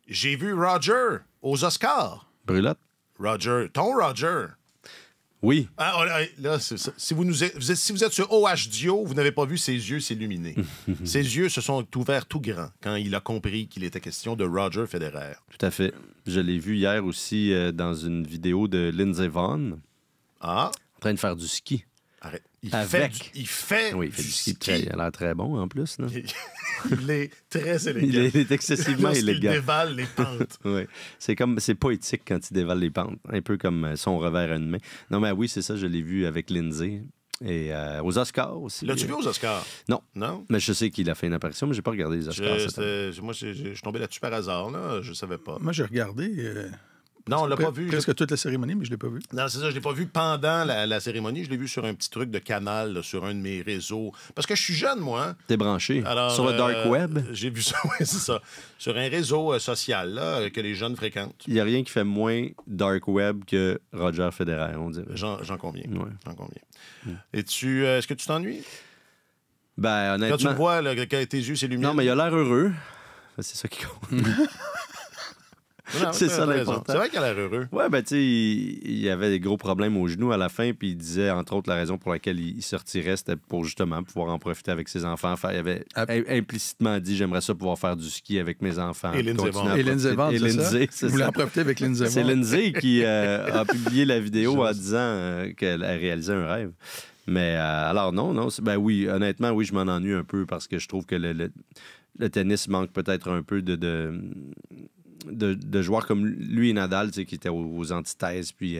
J'ai vu Roger aux Oscars. Brulotte? Roger, ton Roger. Oui. Là, si vous êtes sur OHDO, vous n'avez pas vu ses yeux s'illuminer. Ses yeux se sont ouverts tout grands quand il a compris qu'il était question de Roger Federer. Tout à fait. Je l'ai vu hier aussi dans une vidéo de Lindsey Vonn. Ah. En train de faire du ski. Arrête. Oui, il fait du ski. Il a l'air très bon en plus. Là. Il est très élégant. Il est excessivement élégant. Il dévale les pentes. Oui. C'est poétique quand il dévale les pentes. Un peu comme son revers à une main. Non, mais oui, c'est ça. Je l'ai vu avec Lindsay. Et aux Oscars aussi. L'as-tu vu aux Oscars? Non. Non? Mais je sais qu'il a fait une apparition, mais j'ai pas regardé les Oscars. Moi, je suis tombé là-dessus par hasard. Là. Je savais pas. Moi, j'ai regardé... Non, on l'a pas vu. Presque toute la cérémonie, mais je l'ai pas vu. Non, c'est ça, je l'ai pas vu pendant la cérémonie. Je l'ai vu sur un petit truc de canal, là, sur un de mes réseaux. Parce que je suis jeune, moi. Hein? T'es branché. Alors, sur le dark web? J'ai vu ça, oui, c'est ça. Sur un réseau social là, que les jeunes fréquentent. Il n'y a rien qui fait moins dark web que Roger Federer, on dirait. J'en conviens. Ouais. J'en conviens. Et est-ce que tu t'ennuies? Ben, honnêtement... Quand tu le vois, là, quand tes yeux s'illuminent... Non, mais il a l'air heureux. C'est ça qui compte. Non, c'est ça l'important. C'est vrai qu'il a l'air heureux. Ouais, ben tu sais, il avait des gros problèmes au genou à la fin, puis il disait, entre autres, la raison pour laquelle il se retirait, c'était pour justement pouvoir en profiter avec ses enfants. Il avait implicitement dit, j'aimerais ça pouvoir faire du ski avec mes enfants. Et Lindsey Vonn. Et Lindsey, c'est vous voulez ça. en profiter avec Lindsey Vonn. C'est Lindsay qui a publié la vidéo en disant qu'elle a réalisé un rêve. Mais alors non, ben oui, honnêtement, oui, je m'en ennuie un peu parce que je trouve que le tennis manque peut-être un peu de joueurs comme lui et Nadal, tu sais, qui étaient aux antithèses, puis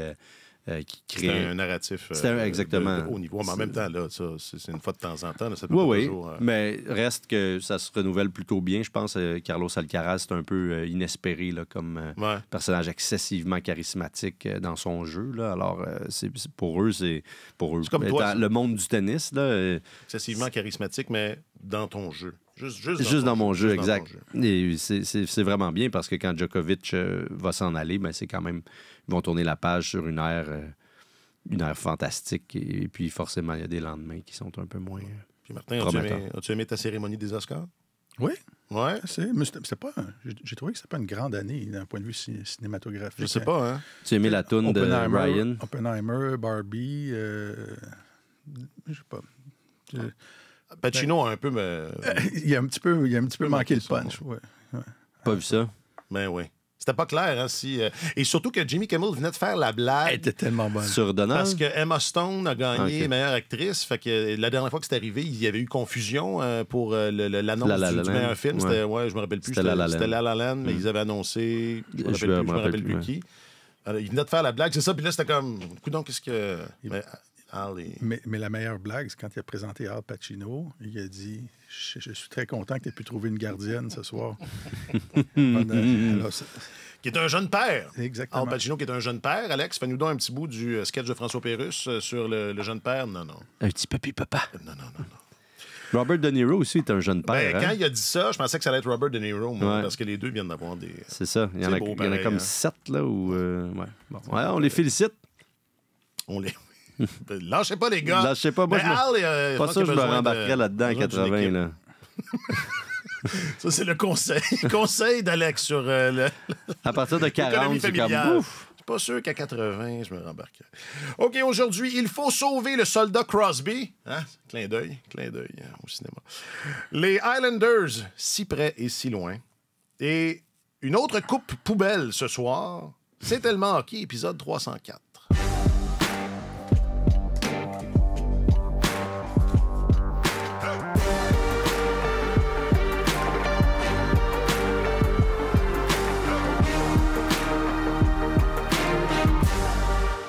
qui créaient... C'était un narratif exactement. De haut niveau. Mais en même temps, là, ça, c'est une fois de temps en temps. Là, ça peut oui, toujours, mais reste que ça se renouvelle plutôt bien. Je pense que Carlos Alcaraz, c'est un peu inespéré là, comme personnage excessivement charismatique dans son jeu. Là. Alors, pour eux, c'est comme toi, le monde du tennis. Là, excessivement charismatique, mais dans ton jeu. Juste dans mon jeu, exact. Et c'est vraiment bien parce que quand Djokovic va s'en aller, ben c'est quand même... Ils vont tourner la page sur une ère fantastique. Et puis forcément, il y a des lendemains qui sont un peu moins Puis Martin, as-tu aimé ta cérémonie des Oscars? Oui. Ouais. Mais c'était pas... J'ai trouvé que c'était pas une grande année d'un point de vue cinématographique. Je sais pas, hein? Tu as aimé la toune de Ryan? Oppenheimer, Barbie... je sais pas... Pacino a un peu... il a un petit peu manqué le punch. Ouais. Pas vu ça? Ben oui. C'était pas clair, hein, et surtout que Jimmy Kimmel venait de faire la blague. Elle était tellement bonne. Sur Donald? Parce que Emma Stone a gagné meilleure actrice. Fait que la dernière fois que c'est arrivé, il y avait eu confusion pour l'annonce du meilleur film. C'était, je me rappelle plus. C'était La La Land, mais ils avaient annoncé... Je me rappelle plus qui. Alors, il venait de faire la blague, c'est ça. Puis là, c'était comme... Coudonc, qu'est-ce que... Mais la meilleure blague, c'est quand il a présenté Al Pacino, il a dit « Je suis très content que tu aies pu trouver une gardienne ce soir. » Qui est un jeune père. Exactement. Al Pacino qui est un jeune père. Alex, fais-nous donc un petit bout du sketch de François Pérusse sur le jeune père. Non. Un petit papy-papa. Non. Robert De Niro aussi est un jeune père. Ben, quand il a dit ça, je pensais que ça allait être Robert De Niro, moi, parce que les deux viennent d'avoir des... C'est ça. Il y en a comme 7, là, où... on les félicite. Lâchez pas, les gars. Lâchez pas. Moi, pas sûr que je me rembarquerais là-dedans à 80. Là. Ça, c'est le conseil. Conseil d'Alex sur à partir de 40, c'est comme ouf. Je suis pas sûr qu'à 80, je me rembarquerais. OK, aujourd'hui, il faut sauver le soldat Crosby. Hein? Clin d'œil au cinéma. Les Islanders, si près et si loin. Et une autre coupe poubelle ce soir. C'est tellement hockey, épisode 304.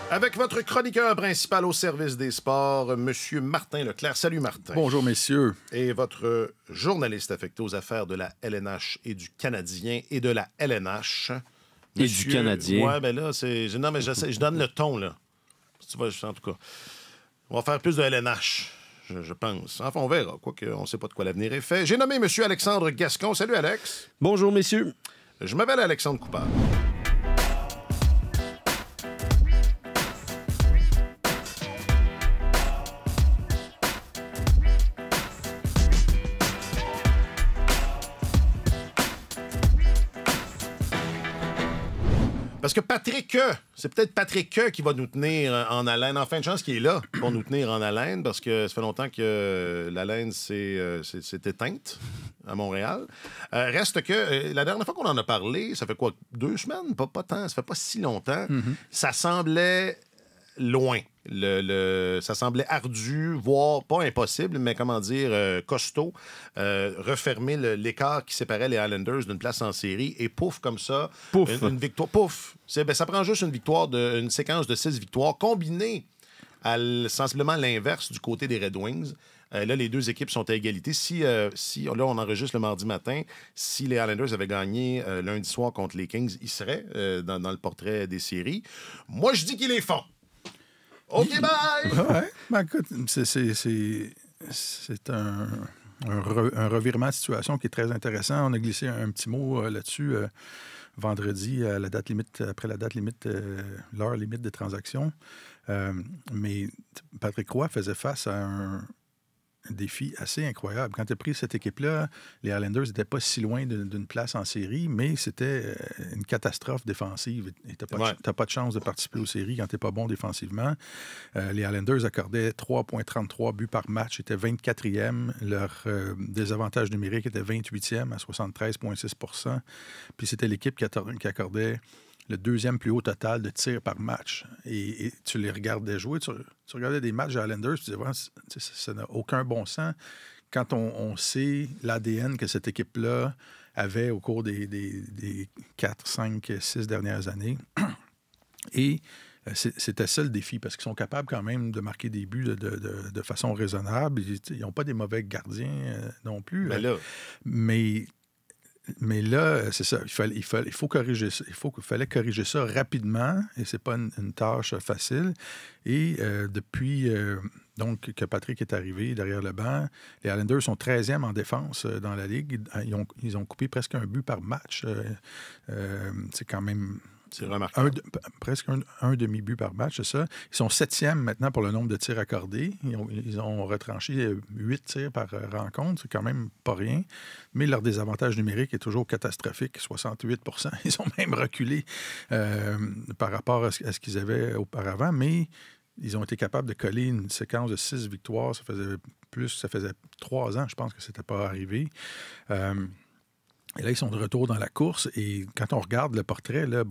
Avec votre chroniqueur principal au service des sports, M. Martin Leclerc. Salut, Martin. Bonjour, messieurs. Et votre journaliste affecté aux affaires de la LNH et du Canadien et de la LNH. Et du Canadien. Ouais, ben là, c'est... Non, mais je donne le ton, là. Tu vois, en tout cas. On va faire plus de LNH, je pense. Enfin, on verra, quoique on ne sait pas de quoi l'avenir est fait. J'ai nommé M. Alexandre Gascon. Salut, Alex. Bonjour, messieurs. Je m'appelle Alexandre Coupard. Parce que c'est peut-être Patrick qui va nous tenir en haleine. Enfin, une chance qu'il est là pour nous tenir en haleine, parce que ça fait longtemps que l'haleine s'est éteinte à Montréal. Reste que la dernière fois qu'on en a parlé, ça fait quoi, 2 semaines? Pas tant, ça fait pas si longtemps. Ça semblait loin. Ça semblait ardu, voire pas impossible, mais comment dire, costaud. Refermer l'écart qui séparait les Islanders d'une place en série et pouf, comme ça, une victoire. Pouf! Ça prend juste une séquence de 6 victoires combinée à sensiblement l'inverse du côté des Red Wings. Là, les 2 équipes sont à égalité. Si là, on enregistre le mardi matin, si les Islanders avaient gagné lundi soir contre les Kings, ils seraient dans le portrait des séries. Moi, je dis qu'ils les font. OK, bye! Ouais. Ben, écoute, c'est un revirement de situation qui est très intéressant. On a glissé un petit mot là-dessus vendredi, à la date limite, après la date limite, l'heure limite des transactions. Mais Patrick Roy faisait face à un défi assez incroyable. Quand tu as pris cette équipe-là, les Islanders n'étaient pas si loin d'une place en série, mais c'était une catastrophe défensive. Tu n'as pas de chance de participer aux séries quand tu n'es pas bon défensivement. Les Islanders accordaient 3,33 buts par match, étaient 24e. Leur désavantage numérique était 28e à 73,6 %. Puis c'était l'équipe qui accordait le 2e plus haut total de tirs par match. Et tu les regardais jouer, tu regardais des matchs des Islanders, tu disais, ça n'a aucun bon sens. Quand on sait l'ADN que cette équipe-là avait au cours des 4, 5, 6 dernières années. Et c'était ça le défi, parce qu'ils sont capables quand même de marquer des buts de façon raisonnable. Ils n'ont pas des mauvais gardiens non plus. Mais là, c'est ça. Il faut corriger ça. Il fallait corriger ça rapidement, et c'est pas une tâche facile. Et depuis donc que Patrick est arrivé derrière le banc, les Islanders sont 13e en défense dans la Ligue. Ils ont coupé presque un but par match. C'est quand même... C'est remarquable. Presque un demi-but par match, c'est ça. Ils sont 7e maintenant pour le nombre de tirs accordés. Ils ont retranché 8 tirs par rencontre. C'est quand même pas rien. Mais leur désavantage numérique est toujours catastrophique, 68 %. Ils ont même reculé par rapport à ce qu'ils avaient auparavant. Mais ils ont été capables de coller une séquence de 6 victoires. Ça faisait 3 ans, je pense, que c'était pas arrivé. Et là, ils sont de retour dans la course. Et quand on regarde le portrait, là,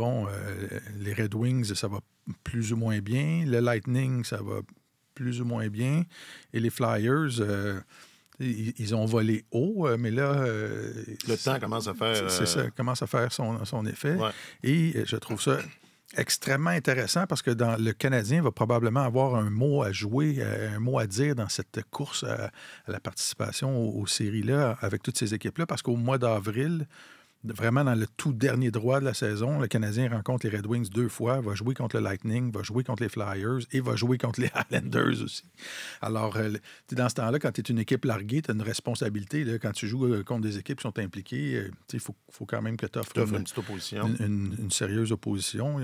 les Red Wings, ça va plus ou moins bien. Le Lightning, ça va plus ou moins bien. Et les Flyers, ils ont volé haut, mais là... le temps commence à faire... C'est ça, commence à faire son effet. Ouais. Et je trouve ça extrêmement intéressant, parce que le Canadien va probablement avoir un mot à jouer, un mot à dire dans cette course à la participation aux séries-là avec toutes ces équipes-là, parce qu'au mois d'avril, vraiment dans le tout dernier droit de la saison, le Canadien rencontre les Red Wings 2 fois, va jouer contre le Lightning, va jouer contre les Flyers et va jouer contre les Islanders aussi. Alors, dans ce temps-là, quand tu es une équipe larguée, tu as une responsabilité. Là, quand tu joues contre des équipes qui sont impliquées, il faut quand même que tu offres une petite opposition. Une sérieuse opposition.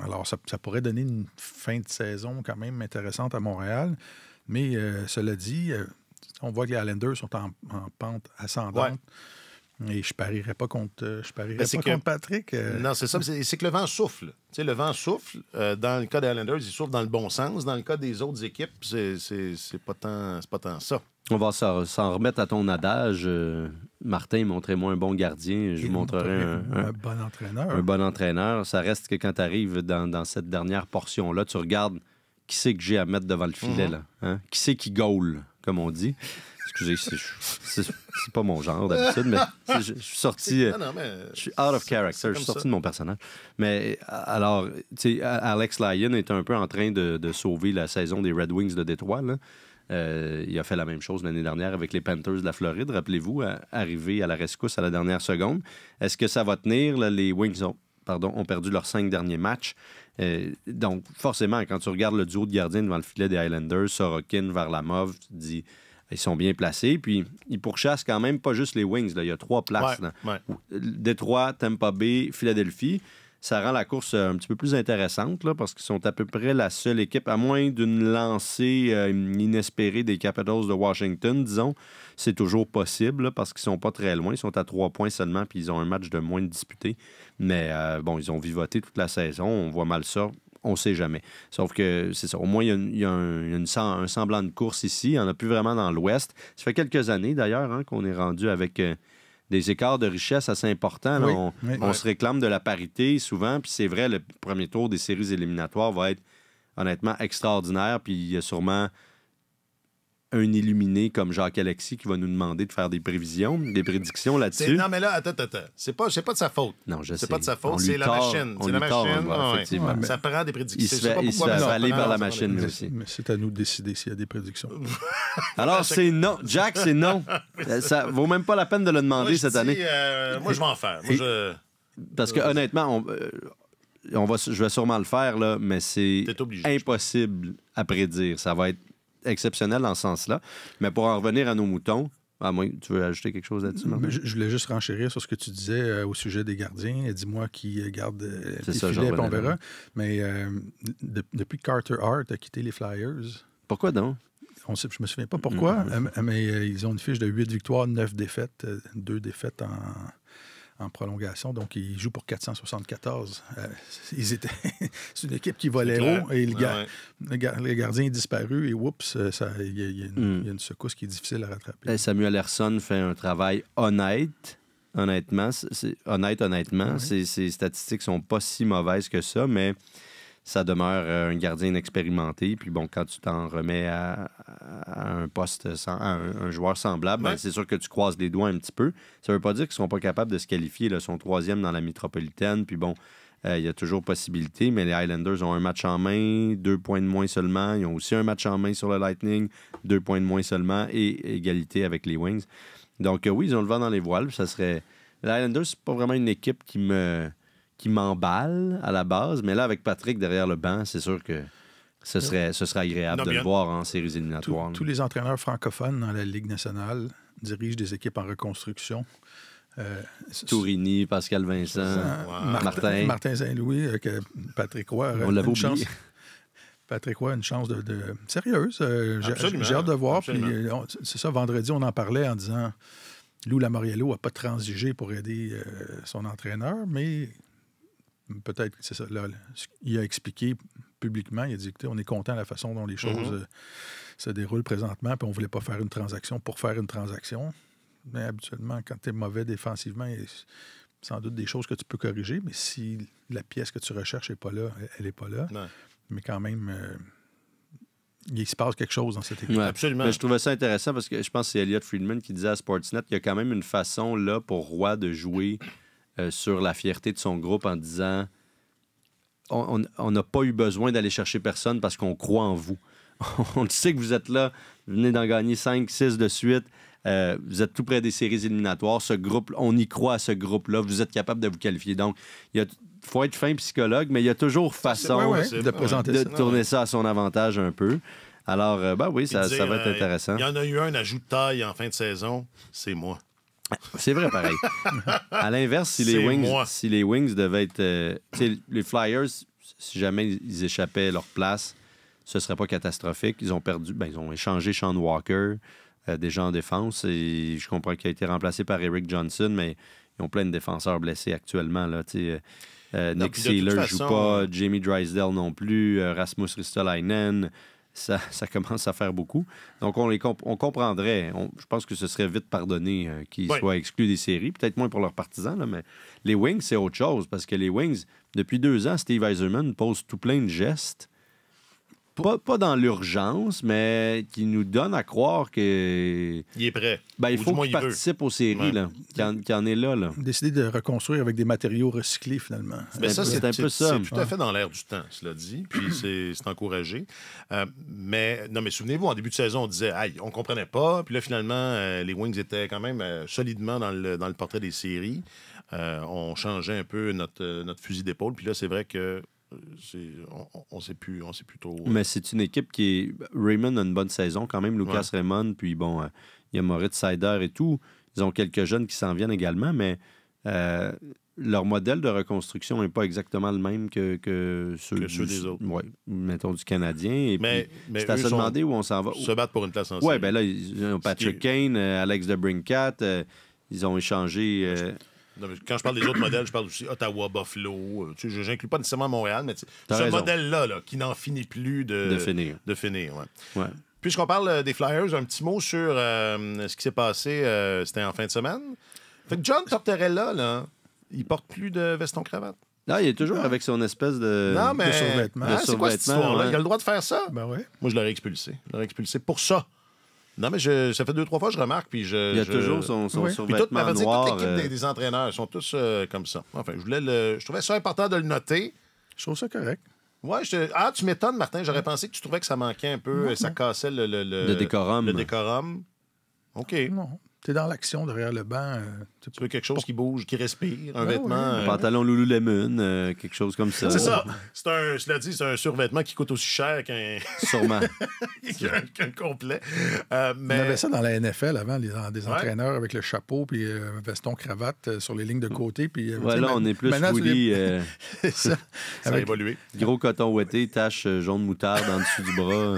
Alors, ça pourrait donner une fin de saison quand même intéressante à Montréal. Mais cela dit, on voit que les Islanders sont en pente ascendante. Ouais. Et je parierais pas contre Patrick. Non, c'est ça. C'est que le vent souffle. Tu sais, le vent souffle. Dans le cas des Islanders, il souffle dans le bon sens. Dans le cas des autres équipes, c'est pas tant ça. On va s'en remettre à ton adage. Martin, montrez-moi un bon gardien. Je vous montrerai un bon entraîneur. Un bon entraîneur. Ça reste que quand tu arrives dans cette dernière portion-là, tu regardes qui c'est que j'ai à mettre devant le filet. Là, hein? Qui c'est qui goal, comme on dit. Excusez, c'est pas mon genre d'habitude, mais je suis sorti... Je suis out of character, je suis sorti de mon personnage. Mais alors, tu sais, Alex Lyon est un peu en train de sauver la saison des Red Wings de Détroit, là. Il a fait la même chose l'année dernière avec les Panthers de la Floride, rappelez-vous, arrivé à la rescousse à la dernière seconde. Est-ce que ça va tenir? Là, les Wings ont perdu leurs 5 derniers matchs. Donc, forcément, quand tu regardes le duo de gardiens devant le filet des Islanders, Sorokin, Varlamov, tu te dis... Ils sont bien placés, puis ils pourchassent quand même pas juste les Wings. Là. Il y a 3 places. Ouais. Détroit, Tampa Bay, Philadelphie. ça rend la course un petit peu plus intéressante là, parce qu'ils sont à peu près la seule équipe, à moins d'une lancée inespérée des Capitals de Washington, disons. C'est toujours possible là, parce qu'ils sont pas très loin. Ils sont à 3 points seulement puis ils ont un match de moins de disputé. Mais bon, ils ont vivoté toute la saison. On voit mal ça. On ne sait jamais. Sauf que, c'est ça. Au moins, il y a un semblant de course ici. Il n'y en a plus vraiment dans l'Ouest. Ça fait quelques années, d'ailleurs, hein, qu'on est rendu avec des écarts de richesse assez importants. Là. On se réclame de la parité souvent. Puis c'est vrai, le premier tour des séries éliminatoires va être honnêtement extraordinaire. Puis il y a sûrement un illuminé comme Jacques-Alexis qui va nous demander de faire des prédictions là-dessus. Non, mais là, attends. C'est pas de sa faute. Non, je sais. C'est pas de sa faute, c'est la machine. C'est la machine. Effectivement. Ça prend des prédictions. Il se fait avaler par la machine, lui aussi. Mais c'est à nous de décider s'il y a des prédictions. Alors, c'est non. Jack, c'est non. Ça vaut même pas la peine de le demander cette année. Moi, je vais en faire. Parce que honnêtement, je vais sûrement le faire, là, mais c'est impossible à prédire. Ça va être exceptionnel dans ce sens-là. Mais pour en revenir à nos moutons, moi, tu veux ajouter quelque chose là-dessus? Je voulais juste renchérir sur ce que tu disais au sujet des gardiens. Dis-moi qui garde les filets, on verra. Mais depuis que Carter Hart a quitté les Flyers... Pourquoi donc? Je me souviens pas pourquoi, mais ils ont une fiche de 8 victoires, 9 défaites, 2 défaites en prolongation. Donc, ils jouent pour 474. C'est une équipe qui volait haut et le gardien est disparu et oups, il y a une secousse qui est difficile à rattraper. Samuel Ersson fait un travail honnête. Honnêtement. Ses statistiques sont pas si mauvaises que ça, mais ça demeure un gardien inexpérimenté. Puis bon, quand tu t'en remets à un poste, à un joueur semblable, ben, c'est sûr que tu croises les doigts un petit peu. Ça veut pas dire qu'ils sont pas capables de se qualifier. Ils sont 3e dans la métropolitaine. Puis bon, il y a toujours possibilité, mais les Highlanders ont un match en main, 2 points de moins seulement. Ils ont aussi un match en main sur le Lightning, 2 points de moins seulement et égalité avec les Wings. Donc oui, ils ont le vent dans les voiles. Ça serait... Les Highlanders, c'est pas vraiment une équipe qui m'emballe à la base, mais là, avec Patrick derrière le banc, c'est sûr que ce serait agréable de le voir en séries éliminatoires. Tous les entraîneurs francophones dans la Ligue nationale dirigent des équipes en reconstruction. Tourini, Pascal Vincent, Martin Saint-Louis, Patrick Roy. On l'avait oublié. Patrick Roy a une chance de sérieuse. J'ai hâte de voir. Puis, c'est ça, vendredi, on en parlait en disant Lou Lamoriello n'a pas transigé pour aider son entraîneur, mais peut-être, c'est ça. Là, il a expliqué publiquement, il a dit, écoutez, on est content de la façon dont les choses se déroulent présentement, puis on ne voulait pas faire une transaction pour faire une transaction. Mais habituellement, quand tu es mauvais défensivement, il y a sans doute des choses que tu peux corriger, mais si la pièce que tu recherches n'est pas là, elle n'est pas là. Ouais. Mais quand même, il se passe quelque chose dans cette équipe. Ouais, absolument. Mais je trouvais ça intéressant parce que je pense que c'est Elliot Friedman qui disait à Sportsnet qu'il y a quand même une façon là pour Roy de jouer sur la fierté de son groupe en disant on n'a pas eu besoin d'aller chercher personne parce qu'on croit en vous. On le sait que vous êtes là, vous venez d'en gagner 5-6 de suite. Vous êtes tout près des séries éliminatoires. Ce groupe, on y croit à ce groupe-là. Vous êtes capable de vous qualifier. Donc, il faut être fin psychologue, mais il y a toujours façon de tourner ça à son avantage un peu. Alors, oui, ça va être intéressant. Il y en a eu un ajout de taille en fin de saison, c'est moi. C'est vrai, pareil. À l'inverse, si les Wings devaient être... les Flyers, si jamais ils échappaient leur place, ce serait pas catastrophique. Ils ont perdu... ils ont échangé Sean Walker, déjà en défense, et je comprends qu'il a été remplacé par Eric Johnson, mais ils ont plein de défenseurs blessés actuellement. Là, Nick Seeler ne joue pas, Jamie Drysdale non plus, Rasmus Ristolainen... Ça commence à faire beaucoup. Donc, on comprendrait. Je pense que ce serait vite pardonné qu'ils soient exclus des séries. Peut-être moins pour leurs partisans, là, mais les Wings, c'est autre chose. Parce que les Wings, depuis 2 ans, Steve Yzerman pose tout plein de gestes. Pas dans l'urgence, mais qui nous donne à croire que... Il est prêt. Il faut qu'il participe aux séries, là, qu'il en est là. Décider de reconstruire avec des matériaux recyclés, finalement. Mais ça, c'est un peu ça. C'est tout à fait dans l'air du temps, cela dit. Puis c'est encouragé. Mais souvenez-vous, en début de saison, on disait, on comprenait pas. Puis là, finalement, les Wings étaient quand même solidement dans le portrait des séries. On changeait un peu notre fusil d'épaule. Puis là, c'est vrai que on sait plus trop. Mais c'est une équipe qui est... Raymond a une bonne saison quand même, Lucas Raymond, puis bon, il y a Moritz Seider et tout. Ils ont quelques jeunes qui s'en viennent également, mais leur modèle de reconstruction n'est pas exactement le même que ceux des autres. Ouais, mettons du Canadien. Et mais c'est à eux se demander où on s'en va. Se battre pour une place en Oui, série. bien là, ils ont Patrick Kane, Alex DeBrincat, ils ont échangé... Non, mais quand je parle des autres modèles, je parle aussi Ottawa, Buffalo. Tu sais, je n'inclus pas nécessairement Montréal, mais ce raison. modèle-là, là, qui n'en finit plus de finir. Ouais. Ouais. Puisqu'on parle des Flyers, un petit mot sur ce qui s'est passé, c'était en fin de semaine. Fait que John Tortorella, là, il porte plus de veston-cravate. Non, il est toujours avec son espèce de... Non, mais de survêtement. C'est quoi cette histoire-là? ouais. Il a le droit de faire ça? Ben oui. Moi, je l'aurais expulsé. pour ça. Non, mais ça fait 2-3 fois que je remarque. Puis il a toujours son Oui. survêtement toute noir. l'équipe des entraîneurs, ils sont tous comme ça. Enfin, je trouvais ça important de le noter. Je trouve ça correct. Ouais, tu m'étonnes, Martin. J'aurais pensé que tu trouvais que ça manquait un peu, ça cassait le décorum. Le décorum. OK. Non. T'es dans l'action derrière le banc. Tu veux quelque chose qui bouge, qui respire, un vêtement. Un pantalon Lululemon, quelque chose comme ça. C'est ça. Cela dit, c'est un survêtement qui coûte aussi cher qu'un Sûrement. qu'un complet. On avait ça dans la NFL avant, des entraîneurs avec le chapeau puis veston, cravate sur les lignes de côté. Puis, là, on est plus woolly. Ça a évolué. Gros coton ouetté, tache jaune moutarde en dessous du bras.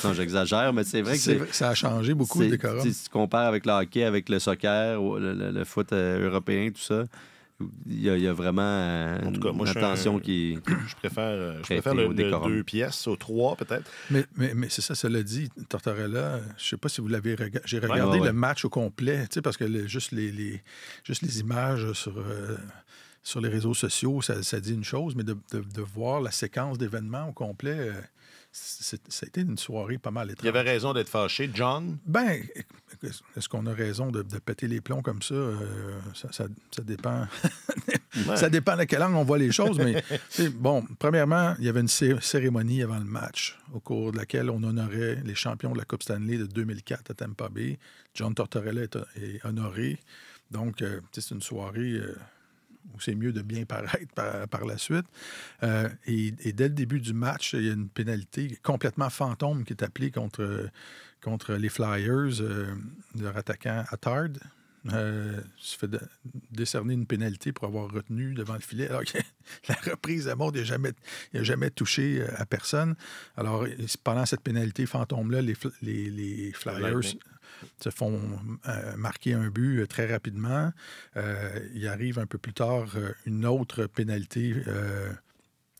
Non, j'exagère, mais c'est vrai que ça a changé beaucoup le décorum. Si tu compares avec le hockey, avec le soccer, le foot européen, tout ça, il y a vraiment une attention qui... Je préfère le 2 pièces au 3, peut-être. Mais c'est ça, cela dit, Tortorella, je ne sais pas si vous l'avez regardé. J'ai regardé le match au complet, parce que juste les images sur les réseaux sociaux, ça dit une chose, mais de voir la séquence d'événements au complet... ça a été une soirée pas mal étrange. Il avait raison d'être fâché. John? Ben, est-ce qu'on a raison de péter les plombs comme ça? Ça dépend. Ouais. Ça dépend de quel angle on voit les choses, mais bon, premièrement, il y avait une cérémonie avant le match au cours de laquelle on honorait les champions de la Coupe Stanley de 2004 à Tampa Bay. John Tortorella est honoré. Donc, c'est une soirée... où c'est mieux de bien paraître par la suite. Et dès le début du match, il y a une pénalité complètement fantôme qui est appliquée contre les Flyers, leur attaquant Attard. Se fait décerner une pénalité pour avoir retenu devant le filet. Alors que la reprise à mort, il n'a jamais touché à personne. Alors, pendant cette pénalité fantôme-là, les Flyers se font marquer un but très rapidement. Il arrive un peu plus tard une autre pénalité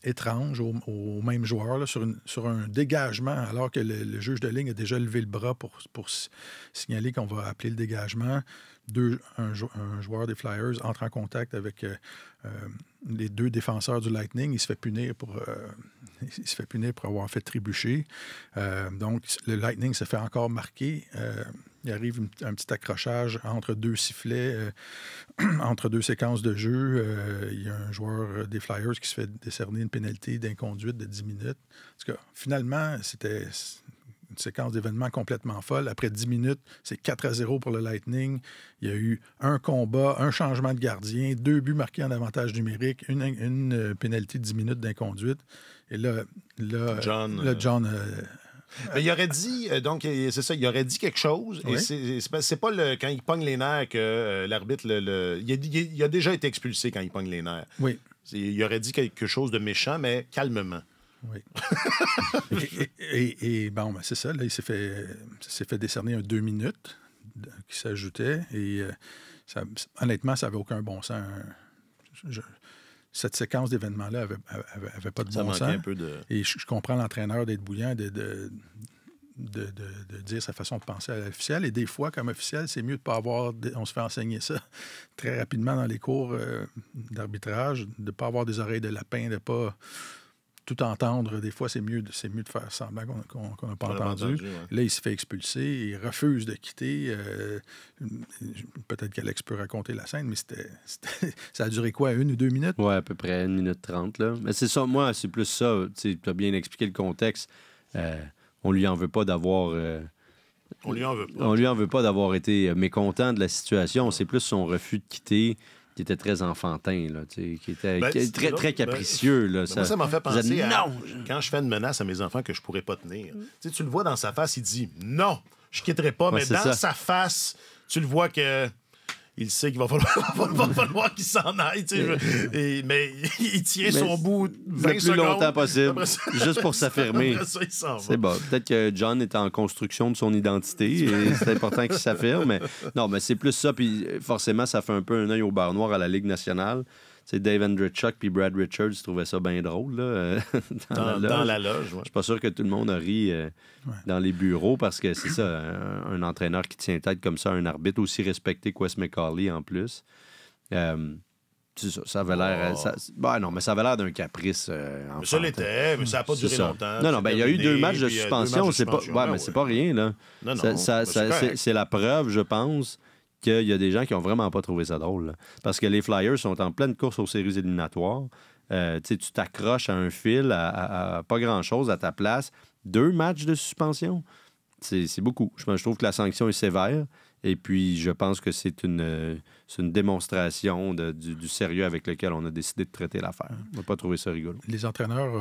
étrange au même joueur là, sur un dégagement, alors que le juge de ligne a déjà levé le bras pour signaler qu'on va appeler le dégagement. Un joueur des Flyers entre en contact avec les deux défenseurs du Lightning. Il se fait punir pour avoir fait trébucher. Donc, le Lightning se fait encore marquer. Il arrive un petit accrochage entre deux sifflets, entre deux séquences de jeu. Il y a un joueur des Flyers qui se fait décerner une pénalité d'inconduite de 10 minutes. En tout cas, finalement, c'était une séquence d'événements complètement folle. Après 10 minutes, c'est 4-0 pour le Lightning. Il y a eu un combat, un changement de gardien, 2 buts marqués en avantage numérique, une pénalité de 10 minutes d'inconduite. Et là John mais il aurait dit, donc, c'est ça, il aurait dit quelque chose, oui. Et c'est pas quand il pogne les nerfs que l'arbitre il a déjà été expulsé quand il pogne les nerfs. Oui. Il aurait dit quelque chose de méchant, mais calmement. Oui. et bon, ben c'est ça, là, il s'est fait décerner un 2 minutes qui s'ajoutait, et honnêtement, ça n'avait aucun bon sens. Cette séquence d'événements-là avait pas de ça bon sens. Un peu de... Et je comprends l'entraîneur d'être bouillant, de dire sa façon de penser à l'officiel. Et des fois, comme officiel, c'est mieux de ne pas avoir... On se fait enseigner ça très rapidement dans les cours d'arbitrage, de ne pas avoir des oreilles de lapin, de ne pas tout entendre. Des fois, c'est mieux de faire semblant qu'on n'a pas entendu. Ouais. Là, il se fait expulser, il refuse de quitter. Peut-être qu'Alex peut raconter la scène, mais ça a duré quoi, 1 ou 2 minutes? Oui, à peu près 1 minute 30. Là. Mais c'est ça, moi, c'est plus ça. Tu as bien expliqué le contexte. On lui en veut pas d'avoir... On lui en veut pas. On lui en veut pas d'avoir été mécontent de la situation. C'est plus son refus de quitter qui était très enfantin, là, qui était très capricieux. Là, ça m'a fait penser à quand je fais une menace à mes enfants que je pourrais pas tenir. Tu le vois dans sa face, il dit « Non, je quitterai pas », mais dans sa face, tu le vois que il sait qu'il va falloir qu'il s'en aille. Mais il tient son bout 20 le plus secondes. Longtemps possible, Ça, juste pour s'affirmer. Après ça, il s'en va. C'est bon. Peut-être que John est en construction de son identité et c'est important qu'il s'affirme. Mais non, mais c'est plus ça. Puis forcément, ça fait un peu un œil au beurre noir à la Ligue nationale. C'est Dave Andreychuk puis Brad Richards trouvaient ça bien drôle là, dans la loge. Ouais. Je suis pas sûr que tout le monde a ri dans les bureaux parce que c'est ça, un entraîneur qui tient tête comme ça, un arbitre aussi respecté que Wes McCauley en plus. C'est ça avait l'air. Non, mais ça avait l'air d'un caprice. Mais ça l'était, mais ça n'a pas duré longtemps. Non, ben il y a eu 2 matchs de suspension. C'est pas, mais c'est pas rien, là. Non, c'est la preuve, je pense, qu'il y a des gens qui n'ont vraiment pas trouvé ça drôle. Là. Parce que les Flyers sont en pleine course aux séries éliminatoires. Tu t'accroches à un fil, à pas grand-chose à ta place. 2 matchs de suspension, c'est beaucoup. Je trouve que la sanction est sévère. Et puis, je pense que c'est une démonstration du sérieux avec lequel on a décidé de traiter l'affaire. On n'a pas trouvé ça rigolo. Les entraîneurs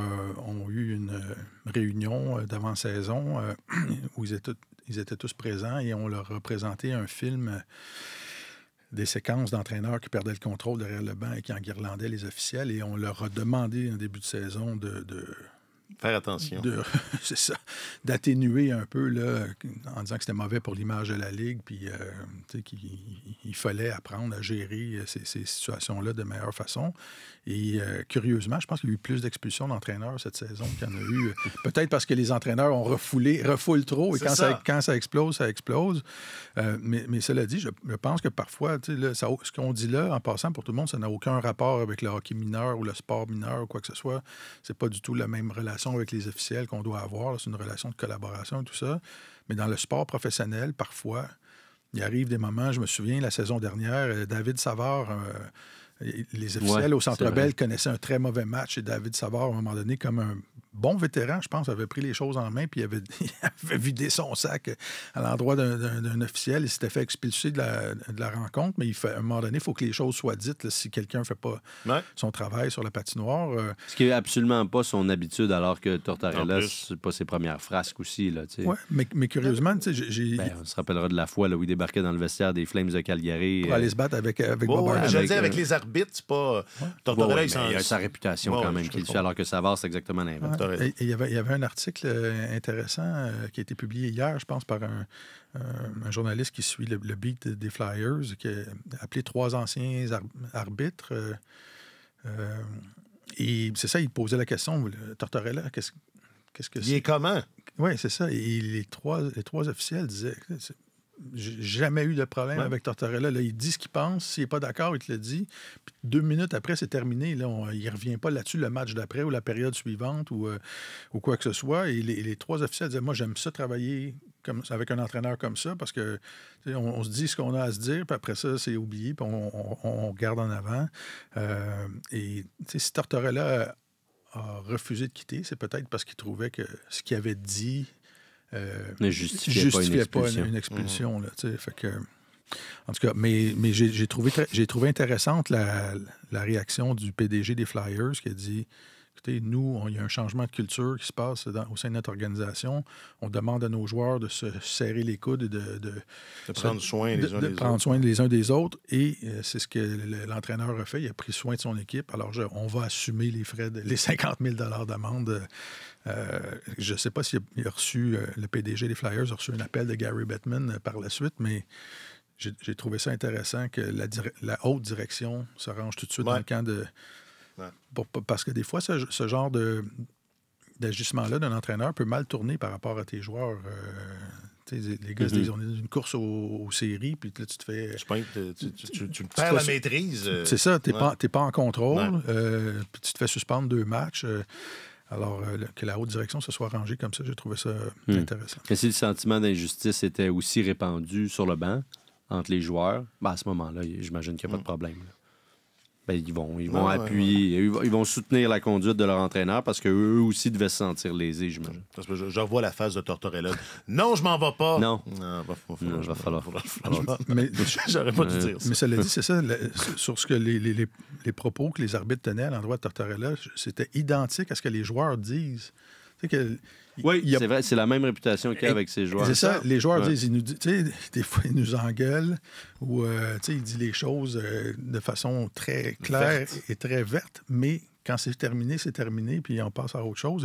ont eu une réunion d'avant-saison où ils étaient tous présents et on leur a présenté un film des séquences d'entraîneurs qui perdaient le contrôle derrière le banc et qui enguirlandaient les officiels. Et on leur a demandé en début de saison de faire attention. C'est ça. D'atténuer un peu là, en disant que c'était mauvais pour l'image de la Ligue, puis qu'il fallait apprendre à gérer ces situations-là de meilleure façon. Et curieusement, je pense qu'il y a eu plus d'expulsions d'entraîneurs cette saison qu'il y en a eu. Peut-être parce que les entraîneurs ont refoulent trop et quand ça explose, ça explose. Mais cela dit, je pense que parfois, là, ce qu'on dit là, en passant pour tout le monde, ça n'a aucun rapport avec le hockey mineur ou le sport mineur ou quoi que ce soit. C'est pas du tout la même relation avec les officiels qu'on doit avoir. C'est une relation de collaboration et tout ça. Mais dans le sport professionnel, parfois, il arrive des moments, je me souviens, la saison dernière, David Savard, les officiels au Centre Bell connaissaient un très mauvais match et David Savard, à un moment donné, comme un bon vétéran, je pense, avait pris les choses en main puis il avait vidé son sac à l'endroit d'un officiel. Il s'était fait expulser de la rencontre, mais à un moment donné, il faut que les choses soient dites là, si quelqu'un ne fait pas son travail sur la patinoire. Ce qui n'est absolument pas son habitude, alors que Tortorella, c'est pas ses premières frasques aussi. Oui, mais curieusement, on se rappellera de la fois là, où il débarquait dans le vestiaire des Flames de Calgary. Pour aller se battre avec Bob Hartley. Je veux dire, avec les arbitres, c'est pas... Tortorella, il a sa réputation quand même, qu'il fait, alors que Savard, c'est exactement l'inverse. Il y avait un article intéressant qui a été publié hier, je pense, par un journaliste qui suit le beat des Flyers, qui a appelé 3 anciens arbitres. Et c'est ça, il posait la question, Tortorella, qu'est-ce que c'est? Il est comment? Oui, c'est ça. Et les trois officiels disaient... J'ai jamais eu de problème avec Tortorella. Là, il dit ce qu'il pense. S'il n'est pas d'accord, il te le dit. Puis 2 minutes après, c'est terminé. Là, il ne revient pas là-dessus le match d'après ou la période suivante ou quoi que ce soit. Et les 3 officiels disaient, moi, j'aime ça travailler avec un entraîneur comme ça parce que on se dit ce qu'on a à se dire, puis après ça, c'est oublié, puis on regarde en avant. Et si Tortorella a refusé de quitter, c'est peut-être parce qu'il trouvait que ce qu'il avait dit... ne justifiait pas une expulsion. Là, fait que, en tout cas, mais j'ai trouvé intéressante la réaction du PDG des Flyers qui a dit, écoutez, nous, il y a un changement de culture qui se passe au sein de notre organisation. On demande à nos joueurs de se serrer les coudes et de prendre soin les uns des autres. Et c'est ce que l'entraîneur a fait. Il a pris soin de son équipe. Alors, on va assumer les frais, les 50 000 d'amende. Je ne sais pas s'il a reçu, le PDG des Flyers a reçu un appel de Gary Bettman par la suite, mais j'ai trouvé ça intéressant que la haute direction se range tout de suite dans le camp de... parce que des fois, ce genre d'ajustement-là d'un entraîneur peut mal tourner par rapport à tes joueurs. Les gars se disent, on est dans une course aux séries, puis là, tu te fais... Tu perds la maîtrise. C'est ça, tu n'es pas en contrôle, puis tu te fais suspendre 2 matchs. Alors, que la haute direction se soit rangée comme ça, j'ai trouvé ça intéressant. Et si le sentiment d'injustice était aussi répandu sur le banc, entre les joueurs, à ce moment-là, j'imagine qu'il n'y a pas de problème. Ils vont appuyer, ils vont soutenir la conduite de leur entraîneur parce qu'eux aussi devaient se sentir lésés, j'imagine. Parce que je revois la phase de Tortorella. Non, je m'en vais pas. Non. Il va falloir. Mais j'aurais pas dû dire ça. Mais cela dit, c'est ça, sur ce que les propos que les arbitres tenaient à l'endroit de Tortorella, c'était identique à ce que les joueurs disent. sais que Oui, c'est vrai, c'est la même réputation qu'il y a avec ses joueurs. C'est ça, les joueurs Ouais. disent, des fois, ils nous engueulent ou ils disent les choses de façon très claire et très verte, mais quand c'est terminé, puis on passe à autre chose.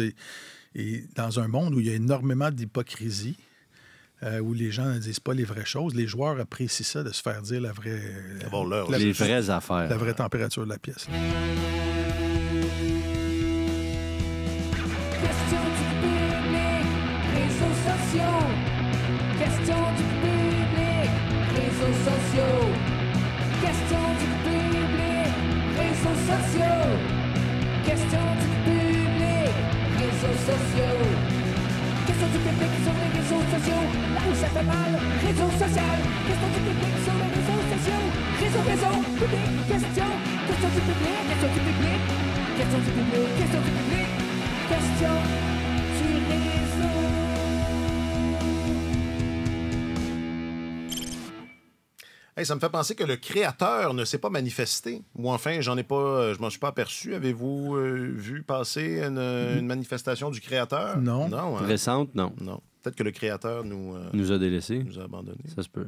Et dans un monde où il y a énormément d'hypocrisie, où les gens ne disent pas les vraies choses, les joueurs apprécient ça, de se faire dire la vraie... Les vraies affaires. La vraie température de la pièce. Question du public, réseaux sociaux. Question du public, réseaux sociaux. Question du public, réseaux sociaux. Question du public, réseaux sociaux. Question du public sur les réseaux sociaux. Là où ça fait mal, réseau social. Question du public sur les réseaux sociaux. Réseau, public, question. Question du public, question du public. Question du public, question du public. Question du réseau. Hey, ça me fait penser que le créateur ne s'est pas manifesté. Ou enfin, je m'en suis pas aperçu. Avez-vous vu passer une manifestation du créateur? Non. Non, hein? Récente, non. Non. Peut-être que le créateur Nous a délaissés. nous a abandonnés. Ça se peut.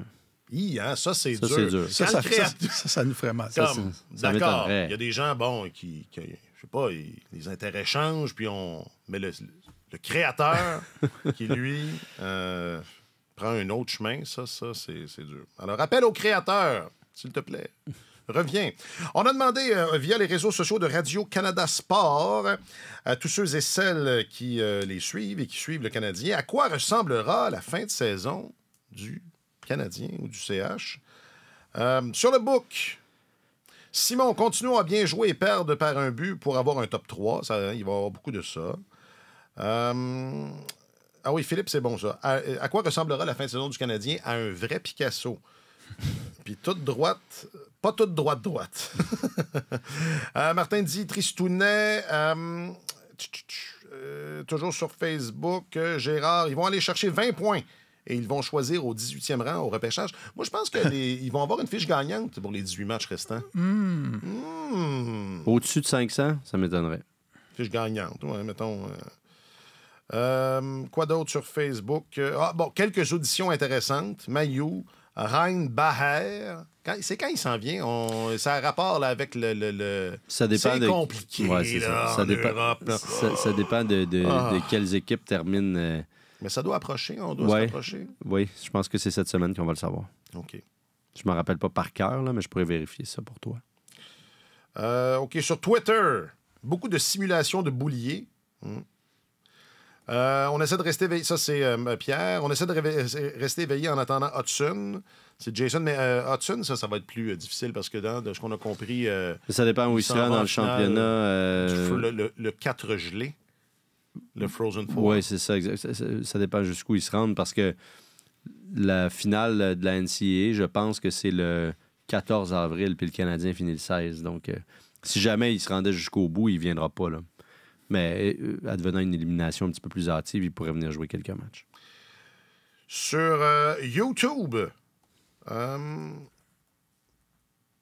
Ça, c'est Ça, dur. c'est dur. Quand le créateur- Ça nous ferait mal. Comme, ça d'accord, m'étonnerait. il y a des gens, qui je sais pas, les intérêts changent, puis mais le créateur, qui, lui, prend un autre chemin, ça, c'est dur. Alors, appel au créateur, s'il te plaît. Reviens. On a demandé via les réseaux sociaux de Radio-Canada Sport à tous ceux et celles qui les suivent et qui suivent le Canadien, à quoi ressemblera la fin de saison du Canadien ou du CH. Sur le book, Simon, continuons à bien jouer et perdre par un but pour avoir un top 3. Il va y avoir beaucoup de ça. Ah oui, Philippe, c'est bon ça. À quoi ressemblera la fin de saison du Canadien? À un vrai Picasso. Puis toute droite, pas toute droite. Martin dit Tristounet, toujours sur Facebook, Gérard, ils vont aller chercher 20 points et ils vont choisir au 18e rang au repêchage. Moi, je pense qu'ils vont avoir une fiche gagnante pour les 18 matchs restants. Au-dessus de 500, ça m'étonnerait. Fiche gagnante, ouais, mettons. Quoi d'autre sur Facebook? Quelques auditions intéressantes. Mayou, Rhein-Baher. C'est quand il s'en vient? Ça a rapport là, avec le... Ça dépend c'est de... compliqué, Ouais, c'est là, ça. en Europe. Là. Ça dépend de quelles équipes terminent. Mais ça doit approcher, on doit Ouais. s'approcher. Oui, je pense que c'est cette semaine qu'on va le savoir. OK. Je me rappelle pas par cœur, là, mais je pourrais vérifier ça pour toi. OK, sur Twitter, beaucoup de simulations de bouliers. On essaie de rester éveillé. Ça, c'est Pierre. On essaie de rester éveillé en attendant Hudson. C'est Jason, mais Hudson, ça va être plus difficile parce que de ce qu'on a compris... Ça dépend où il s'en sera va dans en le finale, championnat. le 4 gelé. Le Frozen Four. Oui, c'est ça, exact. Ça dépend jusqu'où ils se rendent parce que la finale de la NCAA, je pense que c'est le 14 avril, puis le Canadien finit le 16. Donc, si jamais il se rendait jusqu'au bout, il ne viendra pas, là. Mais advenant une élimination un petit peu plus hâtive, il pourrait venir jouer quelques matchs. Sur YouTube,